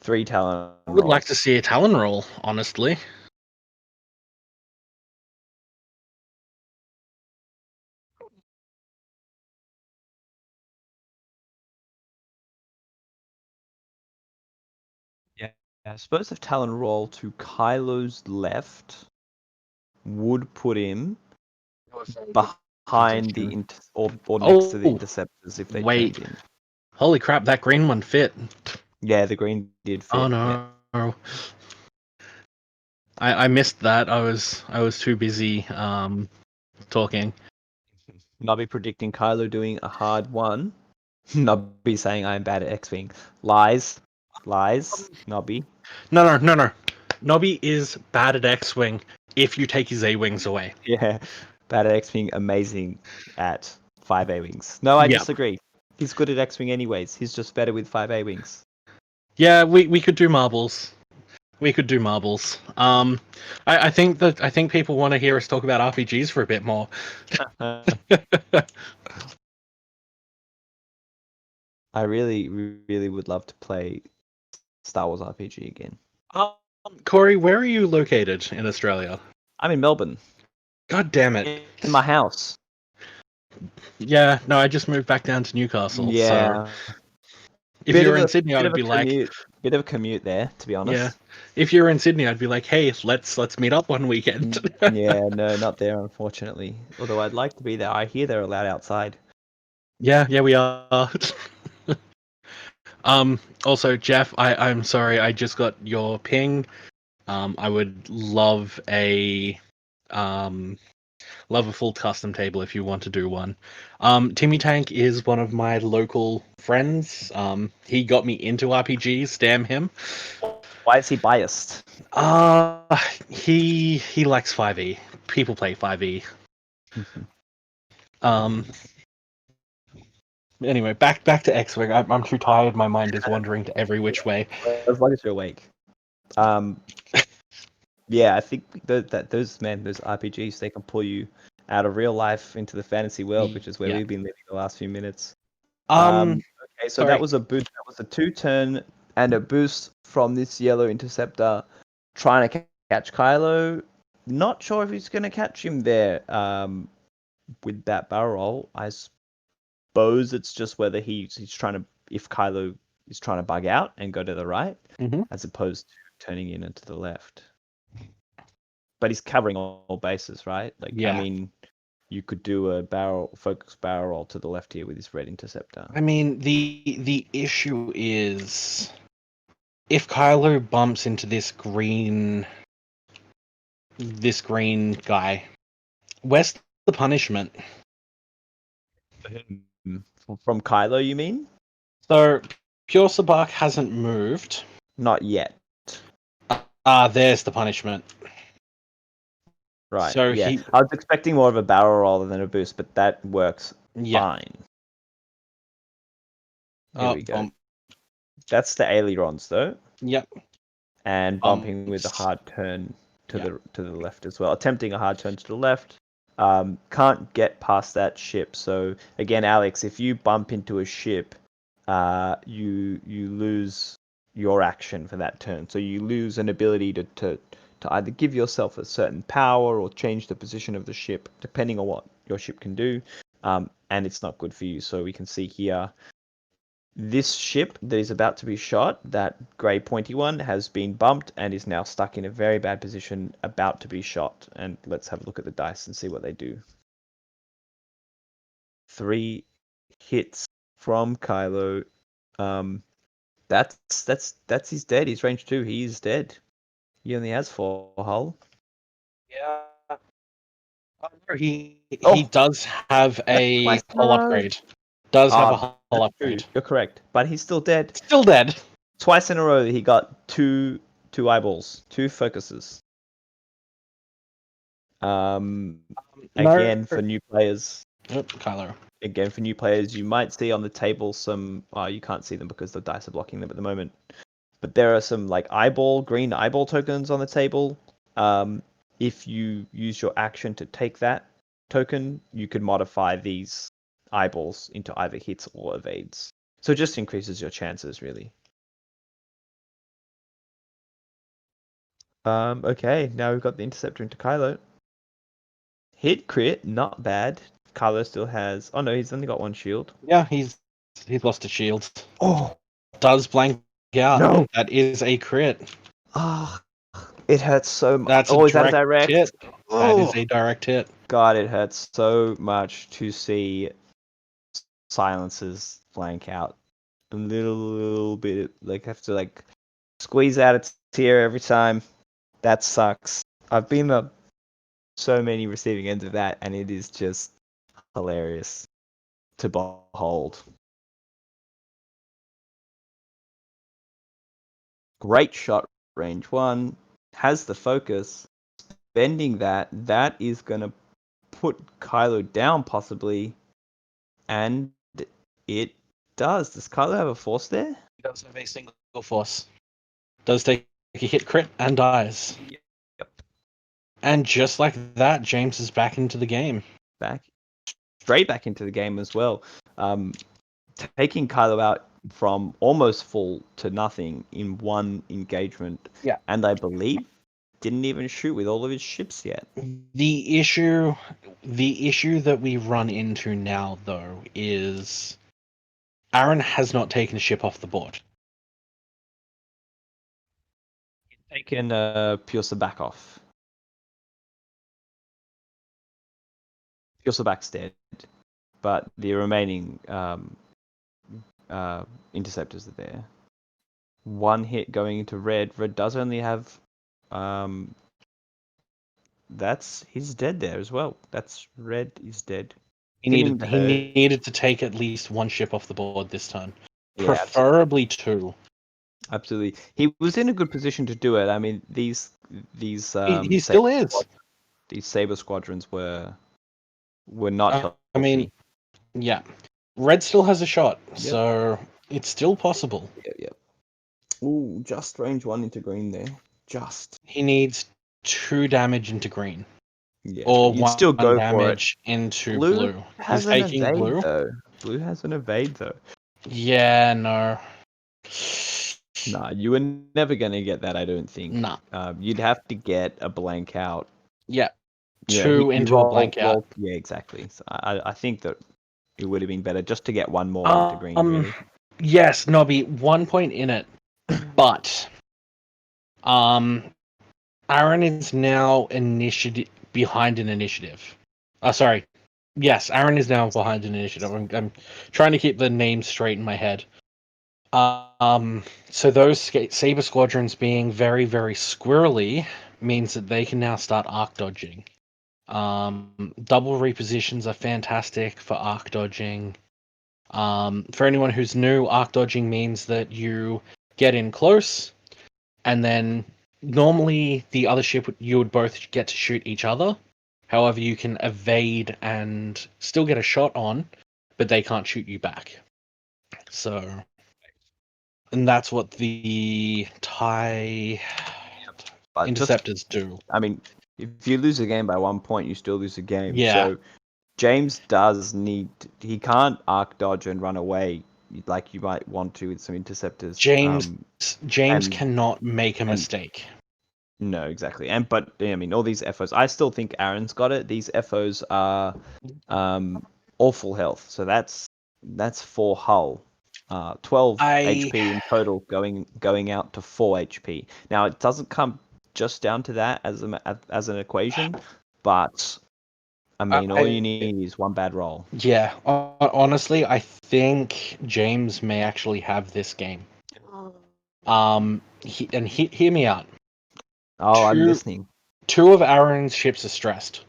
3 Talon I would rolls. like to see a Talon roll, honestly. Yeah, I suppose if Talon roll to Kylo's left would put him behind the or next to the interceptors if they wait. turned in. Holy crap, that green one fit. Yeah, the green did fit. Oh no. Yeah. I missed that. I was too busy talking. Nobby predicting Kylo doing a hard one. Nobby saying I'm bad at X-Wing. Lies. Nobby. No. Nobby is bad at X-Wing if you take his A-Wings away. Yeah. Bad at X-Wing, amazing at 5 A-Wings. No, I disagree. He's good at X-Wing anyways. He's just better with 5 A-Wings. Yeah, we could do marbles. We could do marbles. I think people want to hear us talk about RPGs for a bit more. I really, really would love to play Star Wars RPG again. Corey, where are you located in Australia? I'm in Melbourne. God damn it. In my house. Yeah, no, I just moved back down to Newcastle. Yeah. So if you were in Sydney, I would be like, bit of a commute there, to be honest. yeah. If you were in Sydney, I'd be like, hey, let's meet up one weekend. Yeah, no, not there, unfortunately. Although I'd like to be there. I hear they're allowed outside. Yeah, we are. Also, Jeff, I'm sorry, I just got your ping. I would love a full custom table if you want to do one. Timmy Tank is one of my local friends. He got me into RPGs, damn him. Why is he biased? He likes 5e. People play 5e. Anyway, back to X-Wing. I'm too tired. My mind is wandering to every which way. As long as you're awake. Yeah, I think those RPGs, they can pull you out of real life into the fantasy world, which is where we've been living the last few minutes. Okay, so that was a boost. That was a 2-turn and a boost from this yellow interceptor trying to catch Kylo. Not sure if he's going to catch him there with that barrel roll. I suppose it's just whether he's trying to, if Kylo is trying to bug out and go to the right, as opposed to turning in and to the left. But he's covering all bases, right? Like, yeah. I mean, you could do a focus barrel roll to the left here with his red interceptor. I mean, the issue is if Kylo bumps into this green guy, where's the punishment? From Kylo, you mean? So Pure Sabak hasn't moved. Not yet. There's the punishment. Right. So yeah. I was expecting more of a barrel roll than a boost, but that works fine. Here we go. That's the ailerons, though. Yep. And bumping with a hard turn to the left as well. Attempting a hard turn to the left. Can't get past that ship. So again, Alex, if you bump into a ship, you lose your action for that turn. So you lose an ability to either give yourself a certain power or change the position of the ship, depending on what your ship can do. And it's not good for you. So we can see here, This ship that is about to be shot, that grey pointy one, has been bumped and is now stuck in a very bad position, about to be shot. And let's have a look at the dice and see what they do. 3 hits from Kylo. That's he's dead. He's range 2. He is dead. He only has 4 hull. Yeah. He Oh. does have a Twice in a hull row. upgrade. Does have a hull That's upgrade. true. You're correct, but he's still dead. Still dead. Twice in a row, he got two eyeballs, 2 focuses. Again, for new players. Yep, Kylo. Again, for new players, you might see on the table some. Oh, you can't see them because the dice are blocking them at the moment. But there are some like green eyeball tokens on the table. If you use your action to take that token, you could modify these eyeballs into either hits or evades. So it just increases your chances, really. Okay, now we've got the interceptor into Kylo. Hit crit, not bad. Kylo still has. Oh no, he's only got 1 shield. Yeah, he's lost a shield. Oh, Does blank out. No. That is a crit. ah, it hurts so much. That's Oh, a is that a direct direct? hit. That Oh, is a direct hit. God, it hurts so much to see silences blank out. A little bit, like have to like squeeze out a tear every time. That sucks. I've been on so many receiving ends of that, and it is just hilarious to behold. Great shot, range 1, has the focus, bending that is gonna put Kylo down possibly, and it does. Does Kylo have a force there? He does have a single force. Does take a hit crit and dies. Yep. And just like that, James is back into the game. Straight back into the game as well. Taking Kylo out from almost full to nothing in 1 engagement. Yeah. And I believe didn't even shoot with all of his ships yet. The issue that we run into now, though, is Aaron has not taken a ship off the board. Taken Pure Sabak off. Pure Sabak's dead, but the remaining interceptors are there. 1 hit going into red. Red does only have he's dead there as well. That's red is dead. He needed to take at least 1 ship off the board this turn. Yeah, Preferably 2. Absolutely. He was in a good position to do it. I mean, these He still is. These Saber squadrons were not I mean, yeah. Red still has a shot, Yep. so it's still possible. Yep. Ooh, just range 1 into green there. Just. He needs 2 damage into green. Yeah. Or You'd 1 still go damage into blue. Has He's taking evade, blue. though. Blue has an evade though. Yeah, no. Nah, you were never gonna get that, I don't think. Nah. You'd have to get a blank out. Yeah. Yeah, 2 into a blank out. Yeah, exactly. So I think that it would have been better just to get 1 more into green, really. Yes, Nobby, 1 point in it. But Aaron is now behind an initiative. Sorry. Yes, Aaron is now behind an initiative. I'm trying to keep the names straight in my head. So those Saber squadrons being very, very squirrely means that they can now start arc dodging. Double repositions are fantastic for arc dodging. For anyone who's new, arc dodging means that you get in close, and then normally the other ship, you would both get to shoot each other. However, you can evade and still get a shot on, but they can't shoot you back. So, and that's what the TIE interceptors do. I mean, if you lose a game by 1 point, you still lose a game. Yeah. So James does need. He can't arc dodge and run away like you might want to with some interceptors. James cannot make a mistake. No, exactly. But I mean, all these FOs. I still think Aaron's got it. These FOs are all full health, so that's 4 hull. 12 I- HP in total, going out to 4 HP. Now it doesn't come just down to that as an equation, but I mean, all you need is one bad roll. Yeah, honestly, I think James may actually have this game. Hear me out. Oh, I'm Two- listening. Two of Aaron's ships are stressed.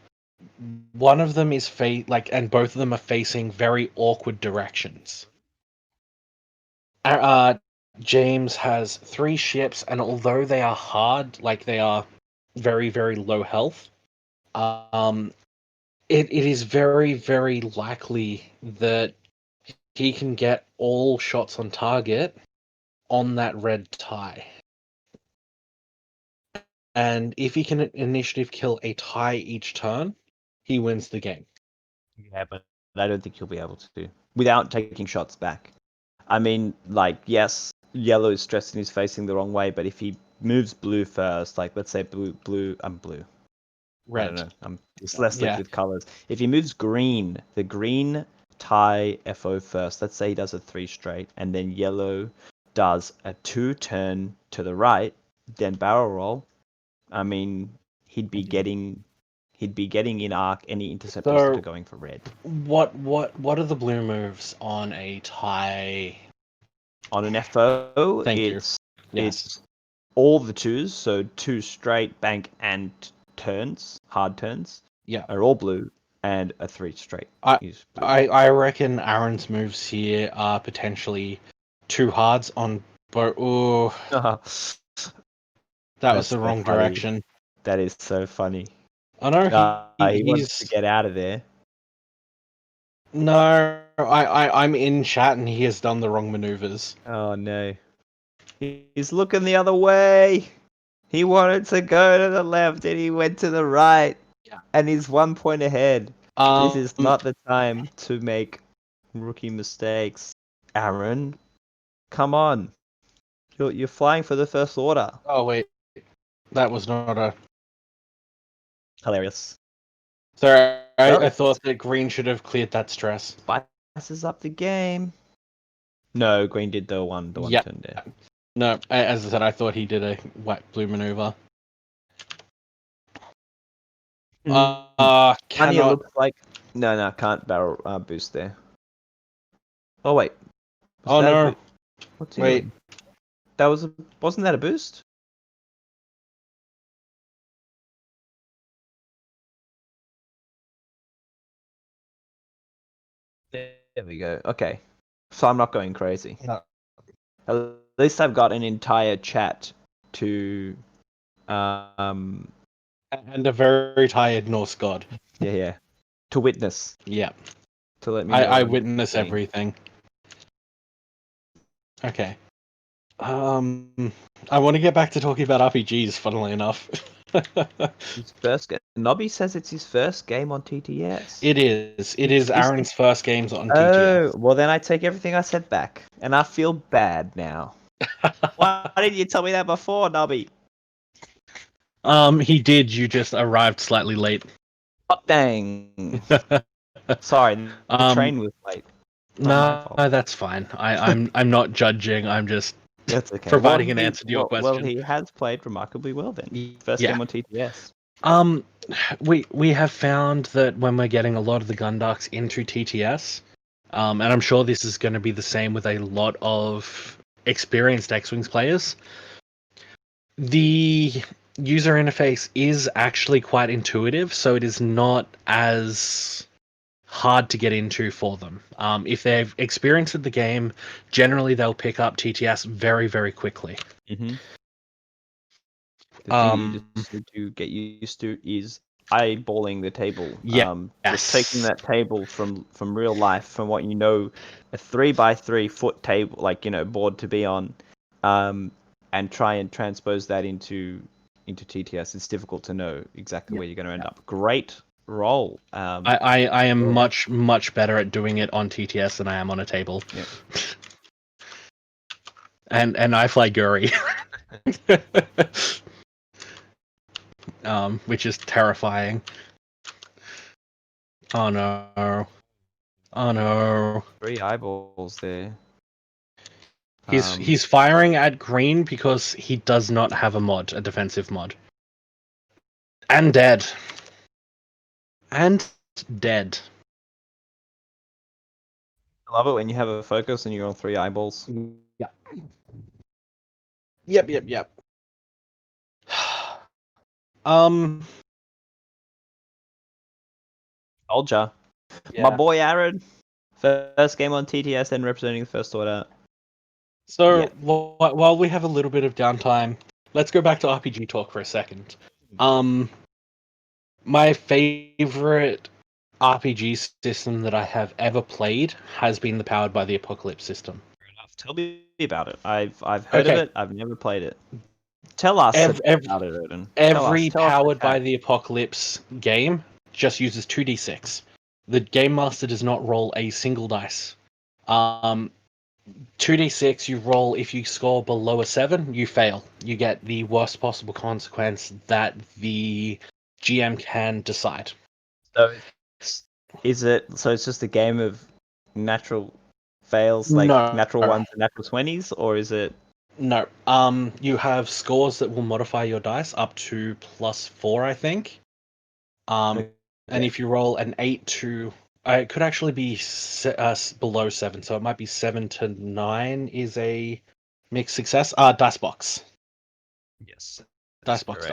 One of them is and both of them are facing very awkward directions. James has 3 ships, and although they are hard, like they are very, very low health, it is very, very likely that he can get all shots on target on that red tie. And if he can initiative kill a tie each turn, he wins the game. Yeah, but I don't think he'll be able to without taking shots back. I mean, like, yes, yellow is stressed and he's facing the wrong way, but if he moves blue first, like let's say blue, I'm blue. Red. I don't know. I'm dyslexic Yeah. with colors. If he moves green, the green tie FO first. Let's say he does a 3 straight, and then yellow does a 2 turn to the right, then barrel roll. I mean, he'd be getting in arc any interceptors that are going for red. What are the blue moves on a tie? On an FO, Thank you. it's Yes. it's all the 2s, so 2 straight, bank, and turns, hard turns, Yeah. are all blue, and a 3 straight is blue. I reckon Aaron's moves here are potentially 2 hards on both. Oh, that was the wrong direction. That is so funny. I know He wants to get out of there. No, I'm in chat and he has done the wrong maneuvers. Oh no. He's looking the other way. He wanted to go to the left and he went to the right. Yeah. And he's 1 point ahead. This is not the time to make rookie mistakes. Aaron, come on. You're flying for the first order. Oh wait, that was not a. Hilarious. Sorry, I thought that green should have cleared that stress. Spices up the game. No, green did the one turn there. No, as I said, I thought he did a white blue maneuver. Anya Cannot. looks like no, can't barrel boost there. Oh wait. Oh no! What's he doing? Wasn't that a boost? There we go. Okay, so I'm not going crazy. No. At least I've got an entire chat to, and a very tired Norse god. Yeah, to witness. Yeah. To let me know. I witness everything. Okay. I want to get back to talking about RPGs. Funnily enough. His first game. Nobby says it's his first game on TTS. It is. It is Aaron's first games on TTS. Oh, well then I take everything I said back, and I feel bad now. Why didn't you tell me that before, Nobby? He did. You just arrived slightly late. Oh, dang. Sorry, the train was late. No, that's fine. I'm not judging. I'm just That's okay. providing an answer to your question. Well, he has played remarkably well then. First game on TTS. We have found that when we're getting a lot of the Gundarks into TTS, and I'm sure this is going to be the same with a lot of experienced X-Wings players, the user interface is actually quite intuitive, so it is not as hard to get into for them. If they've experienced the game, generally they'll pick up TTS very, very quickly. Mm-hmm. The thing you just need to get used to is eyeballing the table. Just taking that table from real life, from what you know, a 3x3 foot table, board to be on, and try and transpose that into TTS. It's difficult to know exactly where you're going to end up. Great roll. I am much better at doing it on TTS than I am on a table. Yep. and I fly Guri. Which is terrifying. Oh no. 3 eyeballs there. He's firing at green because he does not have a defensive mod. And dead. And dead. I love it when you have a focus and you're on 3 eyeballs. Yep. Um. Soldier. My boy Aaron. First game on TTS and representing the First Order. So Yeah. while we have a little bit of downtime, let's go back to RPG talk for a second. My favorite RPG system that I have ever played has been the Powered by the Apocalypse system. Fair enough. Tell me about it. I've heard of it. I've never played it. Tell us about it, Odin. Every Tell us Powered by the Apocalypse game just uses 2d6. The game master does not roll a single dice. 2d6 you roll. If you score below a 7, you fail. You get the worst possible consequence that the GM can decide. So it's just a game of natural fails, like No. natural ones and natural 20s, or is it? No. You have scores that will modify your dice up to +4, I think. And if you roll an 8 to, it could actually be below 7, so it might be 7 to 9 is a mixed success. Dice box. Yes. Dice box.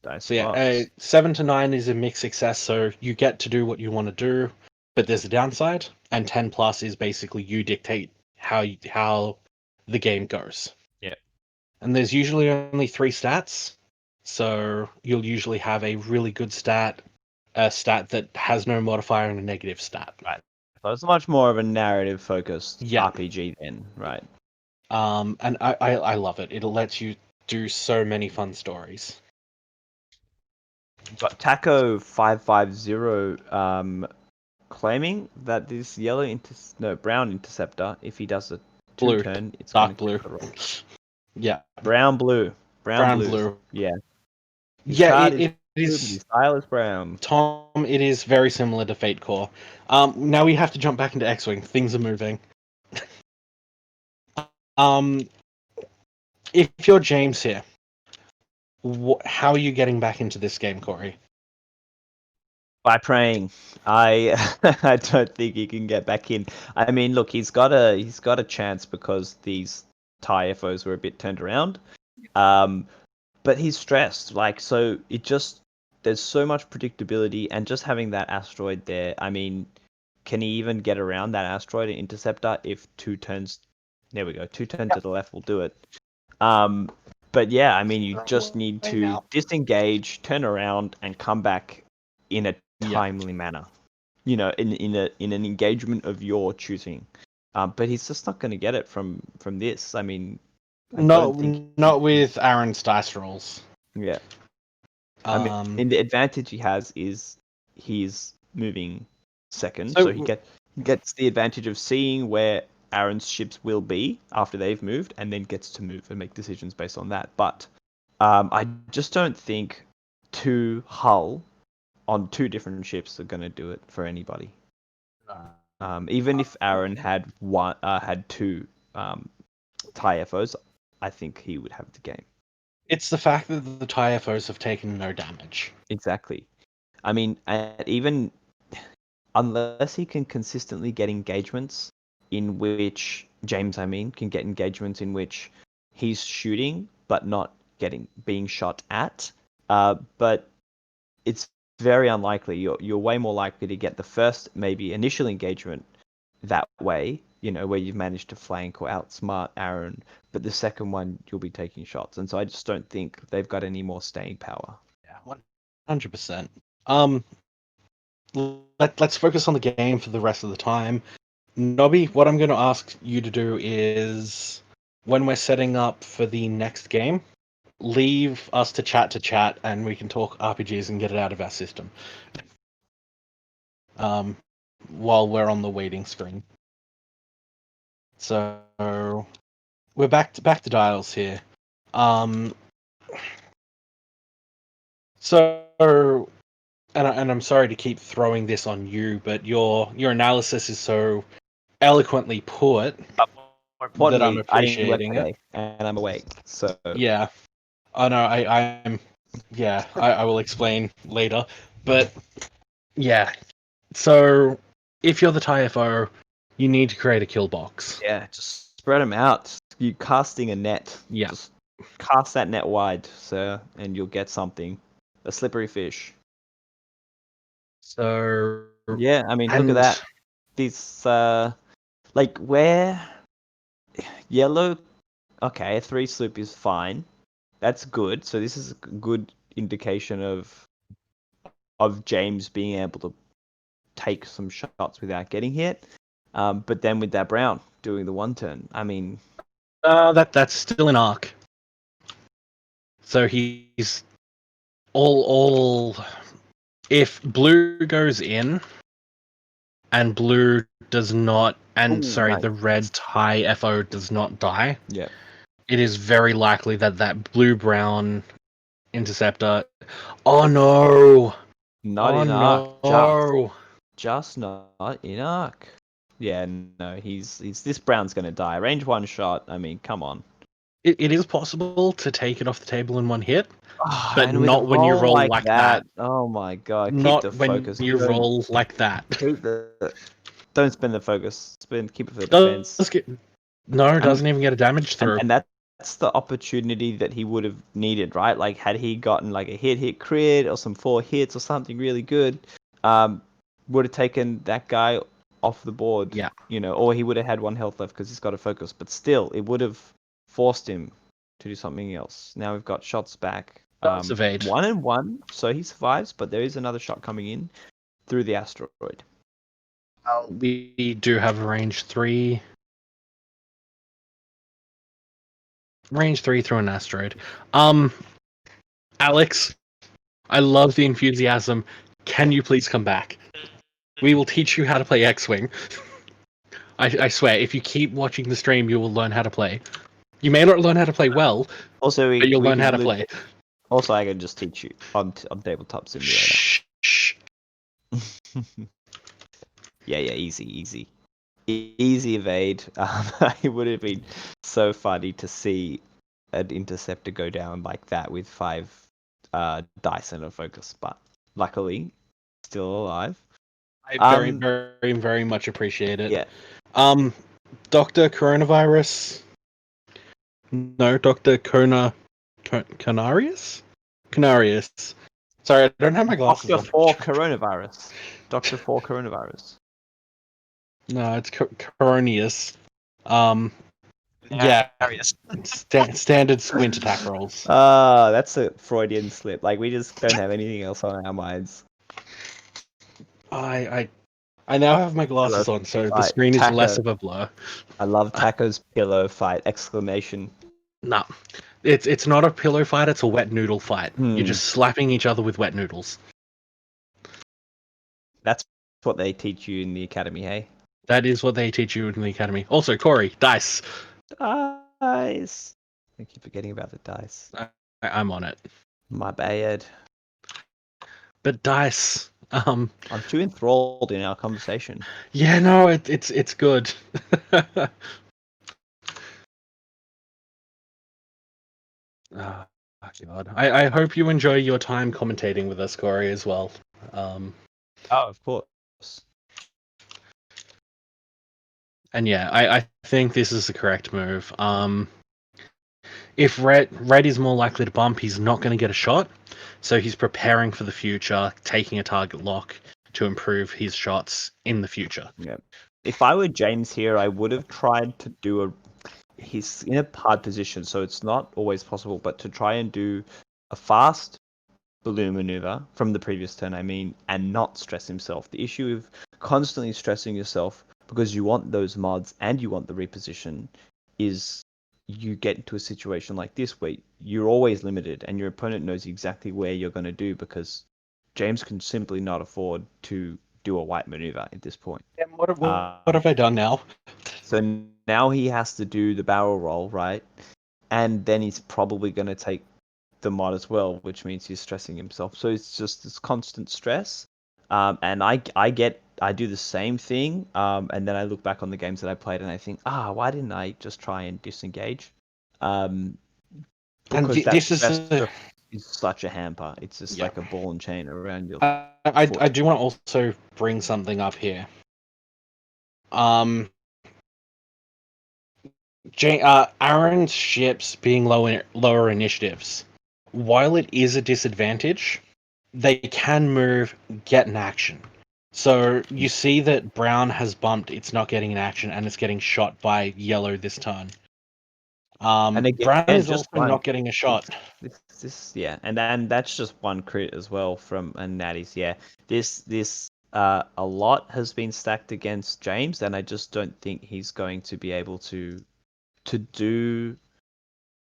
Dice So yeah, box. 7 to 9 is a mixed success, so you get to do what you want to do, but there's a downside. And 10 plus is basically you dictate how the game goes. Yeah. And there's usually only 3 stats, so you'll usually have a really good stat, a stat that has no modifier, and a negative stat. Right. So it's much more of a narrative focused Yeah. RPG then, right? And I love it. It lets you do so many fun stories. Got Taco 550 claiming that this brown interceptor, if he does a 2-turn, it's dark going blue. to Yeah. Brown blue. Yeah. His card is blue, but his style is brown. Tom, it is very similar to Fate Core. Now we have to jump back into X-Wing. Things are moving. If you're James here, how are you getting back into this game, Corey? By praying. I I don't think he can get back in. I mean, look, he's got a chance because these TIE FOs were a bit turned around. But he's stressed. Like, so there's so much predictability, and just having that asteroid there. I mean, can he even get around that asteroid and interceptor if 2 turns? There we go. 2 turns to the left will do it. But yeah, I mean, you just need to disengage, turn around, and come back in a timely manner. You know, in an engagement of your choosing. But he's just not going to get it from this. I mean, not with Aaron's dice rolls. Yeah. I mean, and the advantage he has is he's moving second, so he gets the advantage of seeing where Aaron's ships will be after they've moved, and then gets to move and make decisions based on that. But I just don't think 2 hull on 2 different ships are going to do it for anybody. Even if Aaron had 2 TIE FOs, I think he would have the game. It's the fact that the TIE FOs have taken no damage. Exactly. I mean, even unless he can consistently get engagements in which can get engagements in which he's shooting but not being shot at. But it's very unlikely. You're way more likely to get the first maybe initial engagement that way, you know, where you've managed to flank or outsmart Aaron, but the second one you'll be taking shots. And so I just don't think they've got any more staying power. Yeah, 100%. Let's focus on the game for the rest of the time. Nobby, what I'm going to ask you to do is, when we're setting up for the next game, leave us to chat, and we can talk RPGs and get it out of our system. While we're on the waiting screen. So we're back to dials here. So, and I'm sorry to keep throwing this on you, but your analysis is so eloquently put. More importantly, I'm I didn't work appreciating it. today, and I'm awake. So Yeah. Oh no, I'm. Yeah, I will explain later. But yeah, so if you're the TIFO, you need to create a kill box. yeah, just spread them out. You casting a net. Yeah. Just cast that net wide, sir, and you'll get something. A slippery fish. So Yeah, I mean, look at and that. This, like, where yellow, okay, a 3 slip is fine. That's good. So this is a good indication of James being able to take some shots without getting hit. But then with that brown doing the 1 turn, I mean, that's still an arc. So he's all. If blue goes in, and blue does not, and ooh, sorry, nice. the red tie FO does not die, Yeah. it is very likely that that blue-brown interceptor. Oh no! Not Oh in arc. no! Just not in arc. Yeah, no, he's this brown's gonna die. Range 1 shot. I mean, come on. It is possible to take it off the table in one hit, Oh, but and with a not when you roll roll like like that. that. Oh my god, keep Not the when focus. you roll like that. Don't spend the focus. Keep it for the Does defense. doesn't even get a damage through. And that's the opportunity that he would have needed, right? Like had he gotten like a hit crit or some 4 hits or something really good, would have taken that guy off the board. Yeah. You know, or he would have had 1 health left because he's got a focus. But still, it would have forced him to do something else. Now we've got shots back. Does evade. 1 and 1, so he survives. But there is another shot coming in through the asteroid. We do have a range 3. Range 3 through an asteroid. Alex, I love the enthusiasm. Can you please come back? We will teach you how to play X-Wing. I swear, if you keep watching the stream, you will learn how to play. You may not learn how to play well, Also, but you'll learn how to play. Also, I can just teach you on Tabletop Simulator. Shh. Yeah, easy evade. It would have been so funny to see an interceptor go down like that with 5 dice and a focus, but luckily, still alive. I very much appreciate it. Yeah. Dr. Coronavirus. No, Dr. Canarius? Canarius. Sorry, I don't have my glasses Dr. on. 4 coronavirus. Dr. 4 coronavirus. No, it's Coronius. Yeah, standard squint attack rolls. That's a Freudian slip. Like we just don't have anything else on our minds. I now have my glasses on, so the screen is less of a blur. I love Taco's pillow fight! Exclamation. No, it's not a pillow fight. It's a wet noodle fight. You're just slapping each other with wet noodles. That's what they teach you in the academy, hey? That is what they teach you in the academy. Also, Corey, dice. Dice. I keep forgetting about the dice. I'm on it. My bad. But dice. I'm too enthralled in our conversation. Yeah, no, it's good. Oh, God. I hope you enjoy your time commentating with us, Corey, as well. Oh, of course. And yeah, I think this is the correct move. If red is more likely to bump, he's not going to get a shot. So he's preparing for the future, taking a target lock to improve his shots in the future. Yeah. If I were James here, I would have tried to do he's in a hard position, so it's not always possible, but to try and do a fast balloon maneuver from the previous turn, I mean, and not stress himself. The issue of constantly stressing yourself because you want those mods and you want the reposition is you get into a situation like this where you're always limited and your opponent knows exactly where you're going to do because James can simply not afford to do a white maneuver at this point. What have I done now? So now he has to do the barrel roll, right? And then he's probably going to take the mod as well, which means he's stressing himself. So it's just this constant stress. And I get I do the same thing, and then I look back on the games that I played and I think, why didn't I just try and disengage? And Because that this is stress is such a hamper. It's just Yeah. like a ball and chain around your I foot. do want to also bring something up here. Aaron's ships being lower initiatives, while it is a disadvantage, they can move, get an action. So you see that brown has bumped, it's not getting an action, and it's getting shot by yellow this turn. And again, brown is just also one. not getting a shot. This and then that's just one crit as well from Natty's. Yeah, this a lot has been stacked against James, and I just don't think he's going to be able to do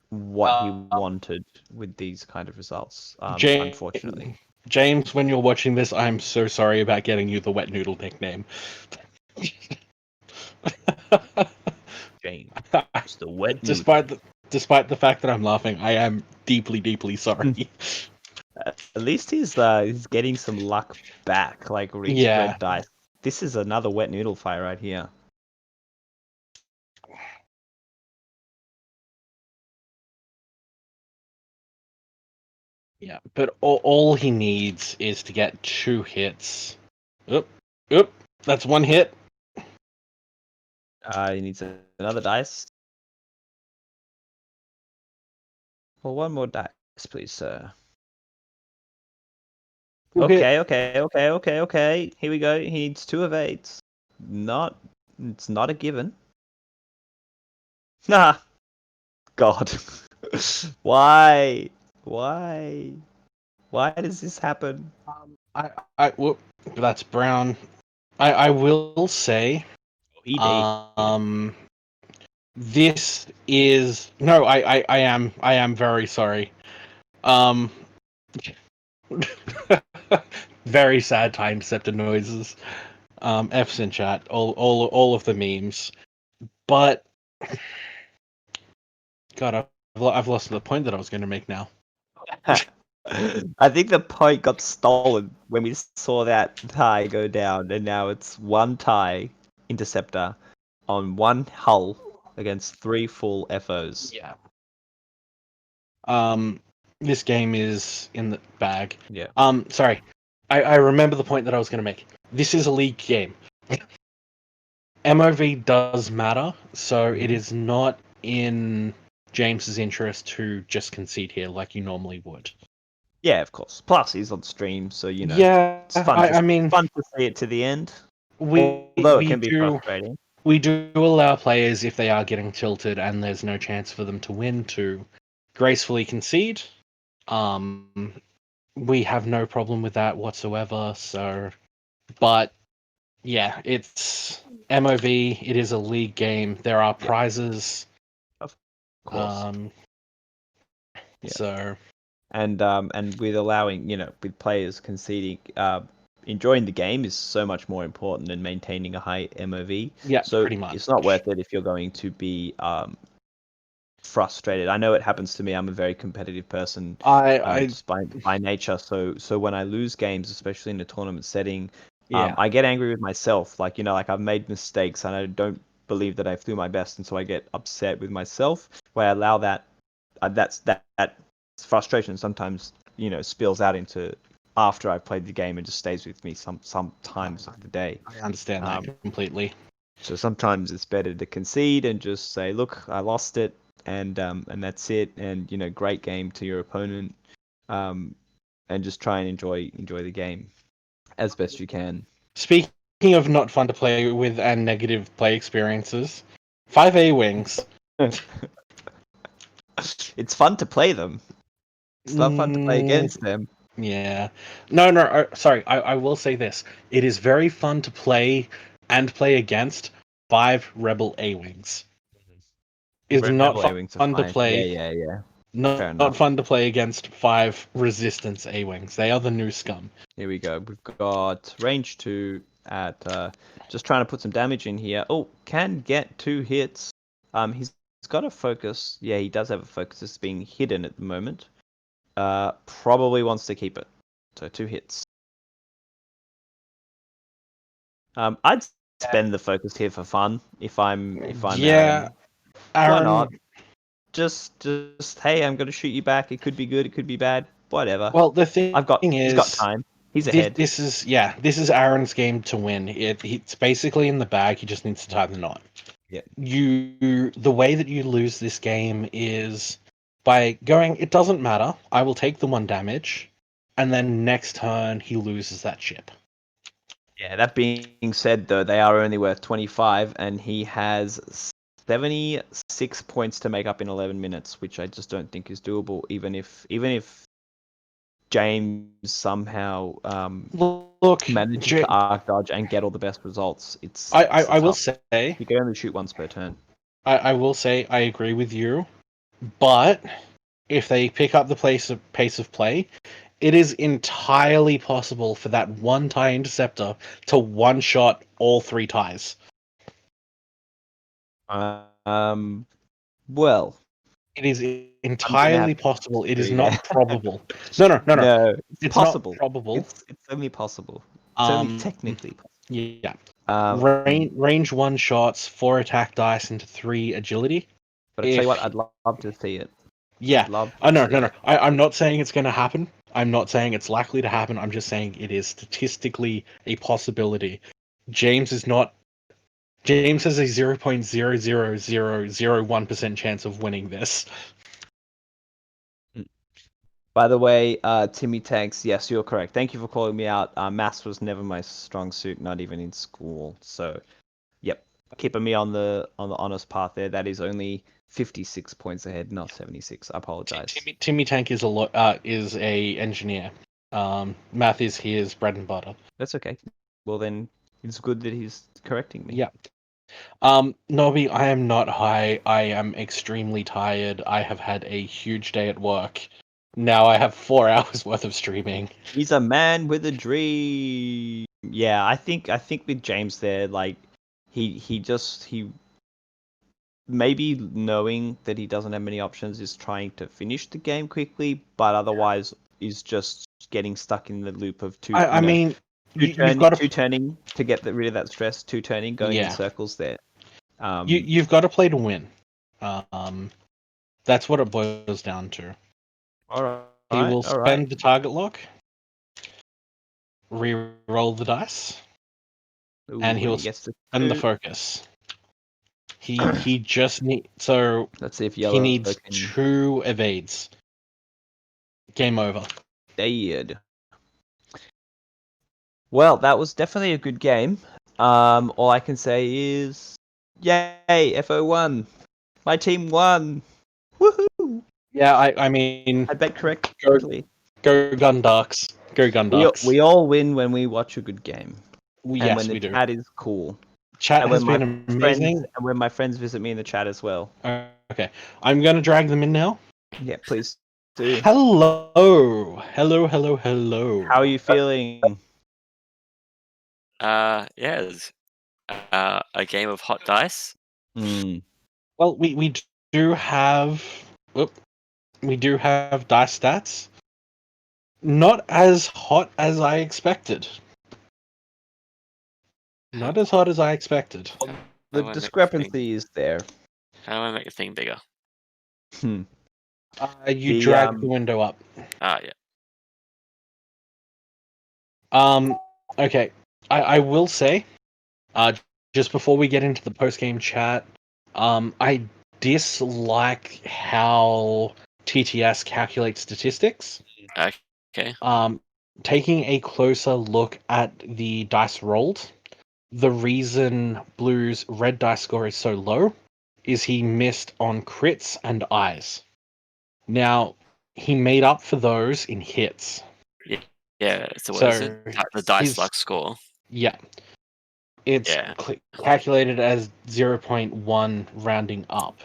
what he wanted with these kind of results. Unfortunately, James, when you're watching this, I'm so sorry about getting you the wet noodle nickname. James, the wet despite the fact that I'm laughing, I am deeply, deeply sorry. At least he's getting some luck back, like Yeah. red dice. This is another wet noodle fight right here. Yeah, but all he needs is to get 2 hits. Oop, that's 1 hit. He needs another dice. Well, one more dice, please, sir. Okay. Here we go. He needs 2 of 8s. It's not a given. Nah. God. Why? Why does this happen? Whoop, that's brown. I will say, He did. this is no. I am very sorry. Very sad time scepter noises. F's in chat. All of the memes. But God, I've lost the point that I was going to make now. I think the point got stolen when we saw that tie go down, and now it's 1 tie interceptor on 1 hull against 3 full FOs. Yeah. This game is in the bag. Yeah. Sorry. I remember the point that I was going to make. This is a league game. MOV does matter, so it is not in James's interest to just concede here like you normally would. Yeah, of course. Plus, he's on stream, so Yeah, it's fun. I mean, fun to see it to the end. Although it can be frustrating. We do allow players, if they are getting tilted and there's no chance for them to win, to gracefully concede. We have no problem with that whatsoever. So, but yeah, it's MOV. It is a league game. There are prizes. Of course. So, and with allowing, with players conceding, enjoying the game is so much more important than maintaining a high MOV. Yeah, so pretty much. It's not worth it if you're going to be frustrated. I know it happens to me. I'm a very competitive person just by nature. So when I lose games, especially in a tournament setting, I get angry with myself. Like I've made mistakes and I don't believe that I flew my best, and so I get upset with myself. Where I allow that that frustration sometimes spills out into after I've played the game and just stays with me some times of the day. I understand that completely. So sometimes it's better to concede and just say, look, I lost it, and that's it, and great game to your opponent, and just try and enjoy the game as best you can. Speaking of not fun to play with and negative play experiences, 5 A-Wings. It's fun to play them. It's not fun to play against them. Yeah. No, sorry. I will say this. It is very fun to play and play against 5 Rebel A-Wings. It's not fun to play. Yeah. Not fun to play against 5 Resistance A-Wings. They are the new scum. Here we go. We've got range 2 at just trying to put some damage in here. Oh, can get 2 hits. He's got a focus. Yeah, he does have a focus. It's being hidden at the moment. Probably wants to keep it. So 2 hits. I'd spend the focus here for fun if I'm Yeah, Aaron. Why Aaron. not? Just hey, I'm gonna shoot you back. It could be good. It could be bad. Whatever. Well, the thing He's got time. He's ahead. This is Aaron's game to win. It's basically in the bag. He just needs to tie the knot. Yeah. The way that you lose this game is by going. It doesn't matter. I will take the 1 damage, and then next turn he loses that chip. Yeah. That being said, though, they are only worth 25, and he has 76 points to make up in 11 minutes, which I just don't think is doable. Even if James somehow manages to arc dodge and get all the best results, I will say he can only shoot once per turn. I will say I agree with you, but if they pick up the pace of play, it is entirely possible for that 1 tie interceptor to one-shot all 3 ties. Well, it is entirely possible. It is not there. probable. No. No, it's possible. Not probable. It's only possible. It's only technically possible. Yeah. Range 1 shots, 4 attack dice into 3 agility. But I tell you what, I'd love to see it. Yeah. No. I'm not saying it's going to happen. I'm not saying it's likely to happen. I'm just saying it is statistically a possibility. James has a 0.00001% chance of winning this. By the way, Timmy Tanks, yes, you're correct. Thank you for calling me out. Maths was never my strong suit, not even in school. So, yep, keeping me on the honest path there. That is only 56 points ahead, not 76. I apologize. Timmy Tank is a engineer. Math is his bread and butter. That's okay. Well, then it's good that he's correcting me. Yeah. Nobby, I am not high. I am extremely tired. I have had a huge day at work. Now I have 4 hours worth of streaming. He's a man with a dream. Yeah, I think with James there, like he maybe knowing that he doesn't have many options is trying to finish the game quickly, but otherwise is just getting stuck in the loop of two turning to get rid of that stress, 2 turning, going in circles there. You've got to play to win. That's what it boils down to. All right. He will spend the target lock, re-roll the dice, and he will spend the focus. He just needs let's see if Yellow he needs 2 evades. Game over. Dead. Well, that was definitely a good game. All I can say is, yay, FO won. My team won. Woohoo! Yeah, I mean, I bet correctly. Go Gundarks. Go Gundarks. We all win when we watch a good game. Yes, when the chat is cool. Chat has been amazing. And when my friends visit me in the chat as well. Okay. I'm going to drag them in now. Yeah, please do. Hello. How are you feeling? Yeah, it's a game of hot dice. Well, we do have dice stats. Not as hot as I expected. Not as hot as I expected. The discrepancy is there. How do I make the thing bigger? You drag the window up. Yeah. Okay. I will say, just before we get into the post-game chat, I dislike how TTS calculates statistics. Okay. Taking a closer look at the dice rolled, the reason Blue's red dice score is so low is he missed on crits and eyes. Now, he made up for those in hits. Yeah, so what is it? The dice luck score. Yeah. It's calculated as 0.1 rounding up.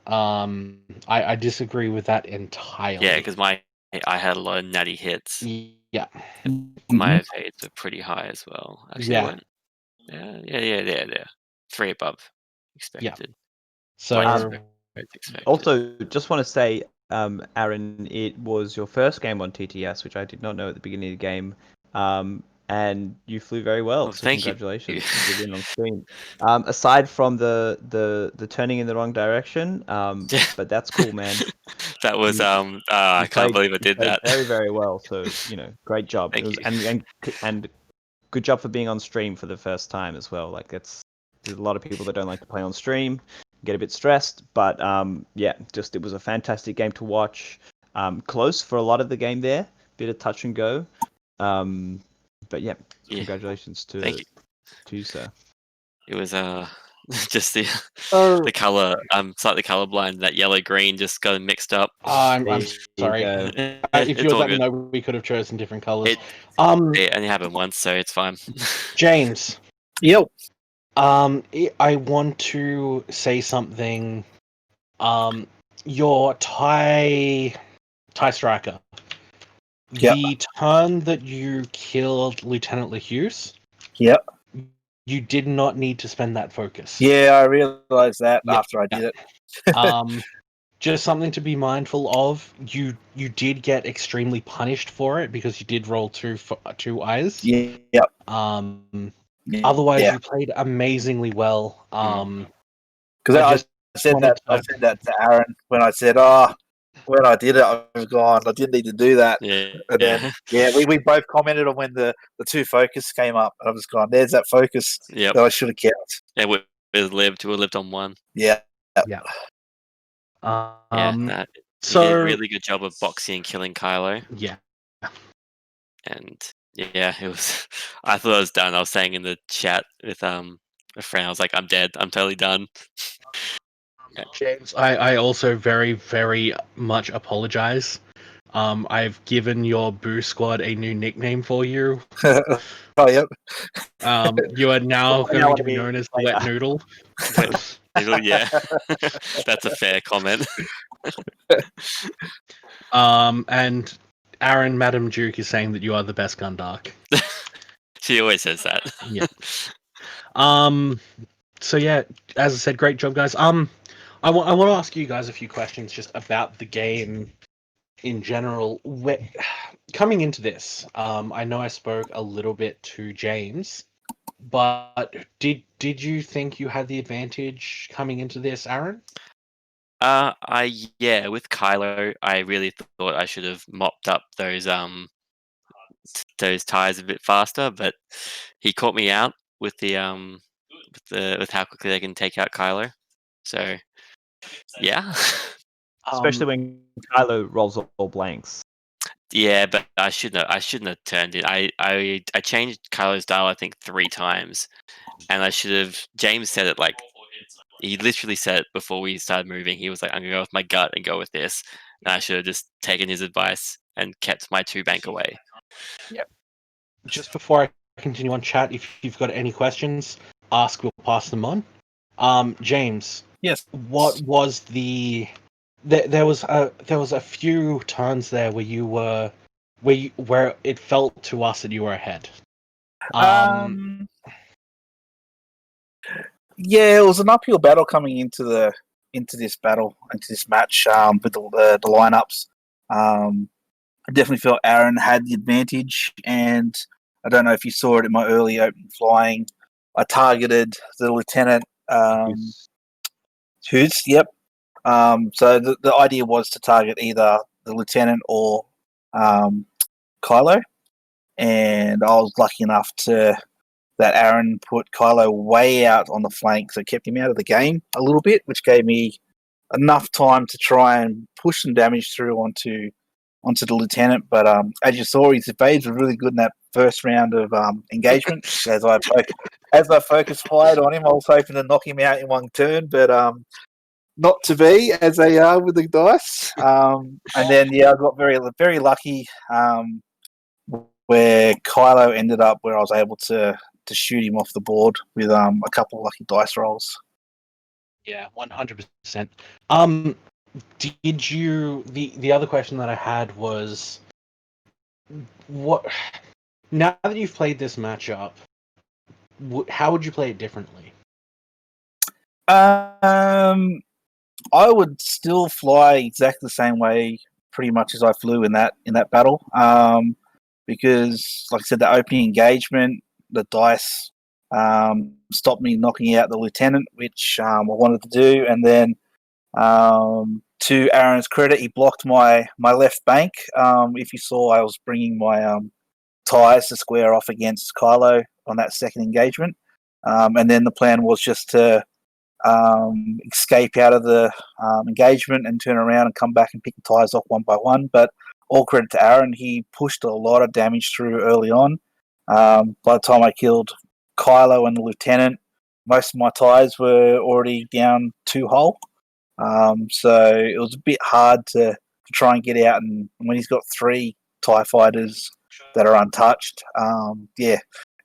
I disagree with that entirely. Yeah, because I had a lot of natty hits. Yeah. My evades were pretty high as well. Actually, yeah. 3 above expected. So also, just want to say, Aaron, it was your first game on TTS, which I did not know at the beginning of the game. and you flew very well. Oh, so thank you. congratulations, you did on stream. Aside from the turning in the wrong direction, but that's cool, man. That was You I can't believe I you did played that. very, very well. So great job. Thank It was you. and good job for being on stream for the first time as well. Like there's a lot of people that don't like to play on stream, get a bit stressed, but yeah, just it was a fantastic game to watch. Close for a lot of the game there, bit of touch and go. But yeah, Yeah. congratulations Thank you. to you, sir. It was just the So, color. I'm slightly colorblind. That yellow green just got mixed up. I'm There you sorry. go. If you It's would all let me good. know, we could have chosen different colors. It only happened once, so it's fine. James, Yep. I want to say something. Your Thai striker. Yep. The turn that you killed Lieutenant LeHuse, Yep. you did not need to spend that focus. Yeah, I realized that Yep. after I did it. Just something to be mindful of. You did get extremely punished for it because you did roll two eyes. Yep. Otherwise, Yeah. you played amazingly well. Because I said wanted that to Aaron when I said, when I did it, I was gone. I didn't need to do that. Yeah. And then, we both commented on when the two focus came up. And I was gone, there's that focus Yep. that I should have kept. Yeah, we lived on one. Yeah. Yeah. Yeah. He So did a really good job of boxing and killing Kylo. yeah. And yeah, it was. I thought I was done. I was saying in the chat with a friend, I was like, I'm dead. I'm totally done. James, I also very, very much apologize. I've given your Boo Squad a new nickname for you. Oh, yep. You are now I know going what to I be mean known as later. Wet Noodle. Yeah, that's a fair comment. And Aaron, Madam Duke is saying that you are the best Gundark. She always says that. Yeah. So yeah, as I said, great job, guys. I want to ask you guys a few questions just about the game in general. Coming into this, I know I spoke a little bit to James, but did you think you had the advantage coming into this, Aaron? With Kylo, I really thought I should have mopped up those tires a bit faster, but he caught me out with the with how quickly they can take out Kylo. So yeah. Especially when Kylo rolls all blanks. Yeah, but I shouldn't have turned it. I changed Kylo's dial I think 3 times, and I should have. James said it like he literally said it before we started moving. He was like, "I'm gonna go with my gut and go with this," and I should have just taken his advice and kept my 2 bank away. Yep. Just before I continue on chat, if you've got any questions, ask. We'll pass them on. James. Yes. What was the? There was a few turns there where you were, where it felt to us that you were ahead. Yeah, it was an uphill battle coming into this match with the lineups. I definitely felt Aaron had the advantage, and I don't know if you saw it in my early open flying. I targeted the lieutenant. Who's yep. So the idea was to target either the lieutenant or Kylo, and I was lucky enough that Aaron put Kylo way out on the flank, so it kept him out of the game a little bit, which gave me enough time to try and push some damage through onto the lieutenant. But as you saw, his evades were really good in that first round of engagement. As I focus fired on him, I was hoping to knock him out in one turn, but not to be, as they are with the dice. And then I got very, very lucky where Kylo ended up where I was able to shoot him off the board with a couple of lucky dice rolls. Yeah, 100%. Did you? The other question that I had was, what? Now that you've played this matchup, how would you play it differently? I would still fly exactly the same way, pretty much as I flew in that battle. because, like I said, the opening engagement, the dice stopped me knocking out the lieutenant, which I wanted to do, and then to Aaron's credit, he blocked my left bank. If you saw, I was bringing my ties to square off against Kylo on that second engagement, and then the plan was just to escape out of the engagement and turn around and come back and pick the ties off one by one. But all credit to Aaron, he pushed a lot of damage through early on. By the time I killed Kylo and the lieutenant, most of my ties were already down 2 hull. So it was a bit hard to try and get out, and when he's got 3 TIE fighters that are untouched, it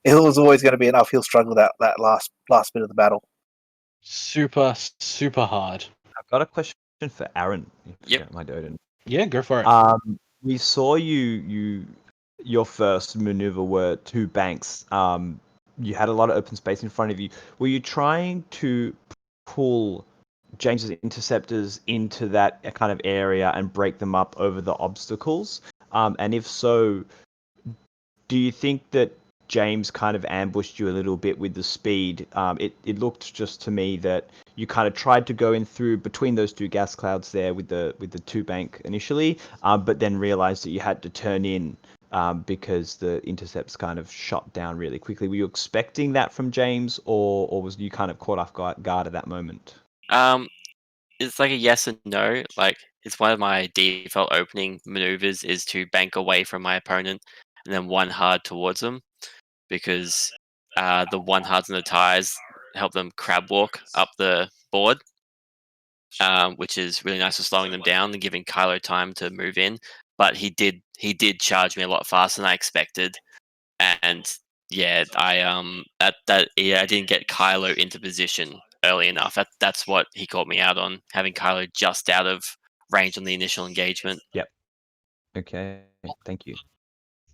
was always going to be an uphill struggle that last bit of the battle. Super, super hard. I've got a question for Aaron. If you Yep. don't mind, Odin. Yeah, go for it. We saw your first maneuver were 2 banks. You had a lot of open space in front of you. Were you trying to pull James's interceptors into that kind of area and break them up over the obstacles? And if so, do you think that James kind of ambushed you a little bit with the speed? It looked just to me that you kind of tried to go in through between those 2 gas clouds there with the 2 bank initially, but then realized that you had to turn in because the intercepts kind of shot down really quickly. Were you expecting that from James, or was you kind of caught off guard at that moment? It's like a yes and no. Like, it's one of my default opening maneuvers is to bank away from my opponent and then 1 hard towards them, because the 1 hards and the ties help them crab walk up the board, which is really nice for slowing them down and giving Kylo time to move in. But he did charge me a lot faster than I expected, and yeah, I didn't get Kylo into position early enough. That's what he caught me out on, having Kylo just out of range on the initial engagement. Okay, thank you.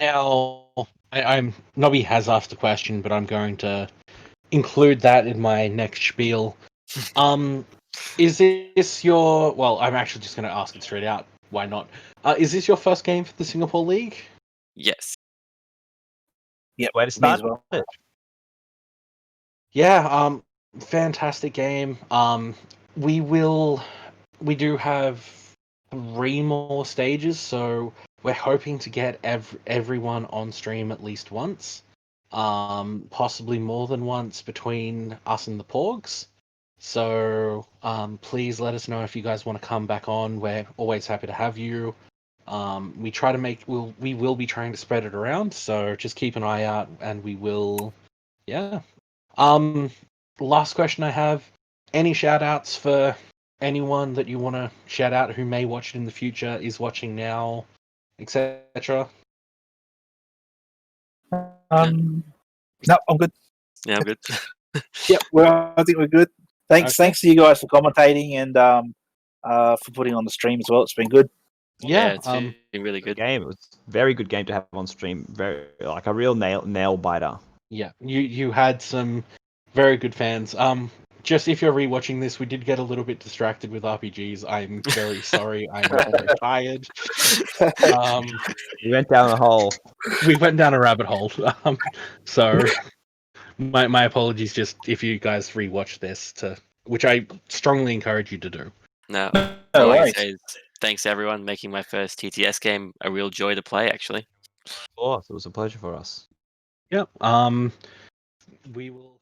Now, I'm Nobby has asked a question, but I'm going to include that in my next spiel. Is this your? Well, I'm actually just going to ask it straight out. Why not? Is this your first game for the Singapore League? Yes. Yep, Way to me start as well. it. Yeah, fantastic game. We do have 3 more stages, so we're hoping to get everyone on stream at least once. Possibly more than once between us and the Porgs. So please let us know if you guys want to come back on. We're always happy to have you. We will be trying to spread it around, so just keep an eye out, and we will. Yeah. Last question I have: any shout outs for anyone that you want to shout out who may watch it in the future, is watching now, etc.? No, I'm good. Yeah, I'm good. Yep, well, I think we're good. Thanks to you guys for commentating and for putting on the stream as well. It's been good. Yeah. It's been really good. Game. It was a very good game to have on stream. Very like a real nail biter. Yeah. You had some very good fans. Just if you're rewatching this, we did get a little bit distracted with RPGs. I'm very sorry. I'm very tired. We went down a hole. We went down a rabbit hole. So my apologies. Just if you guys rewatch this, which I strongly encourage you to do. No, No all I can worries. say is thanks everyone making my first TTS game a real joy to play. Actually. Of course, it was a pleasure for us. Yep. We will.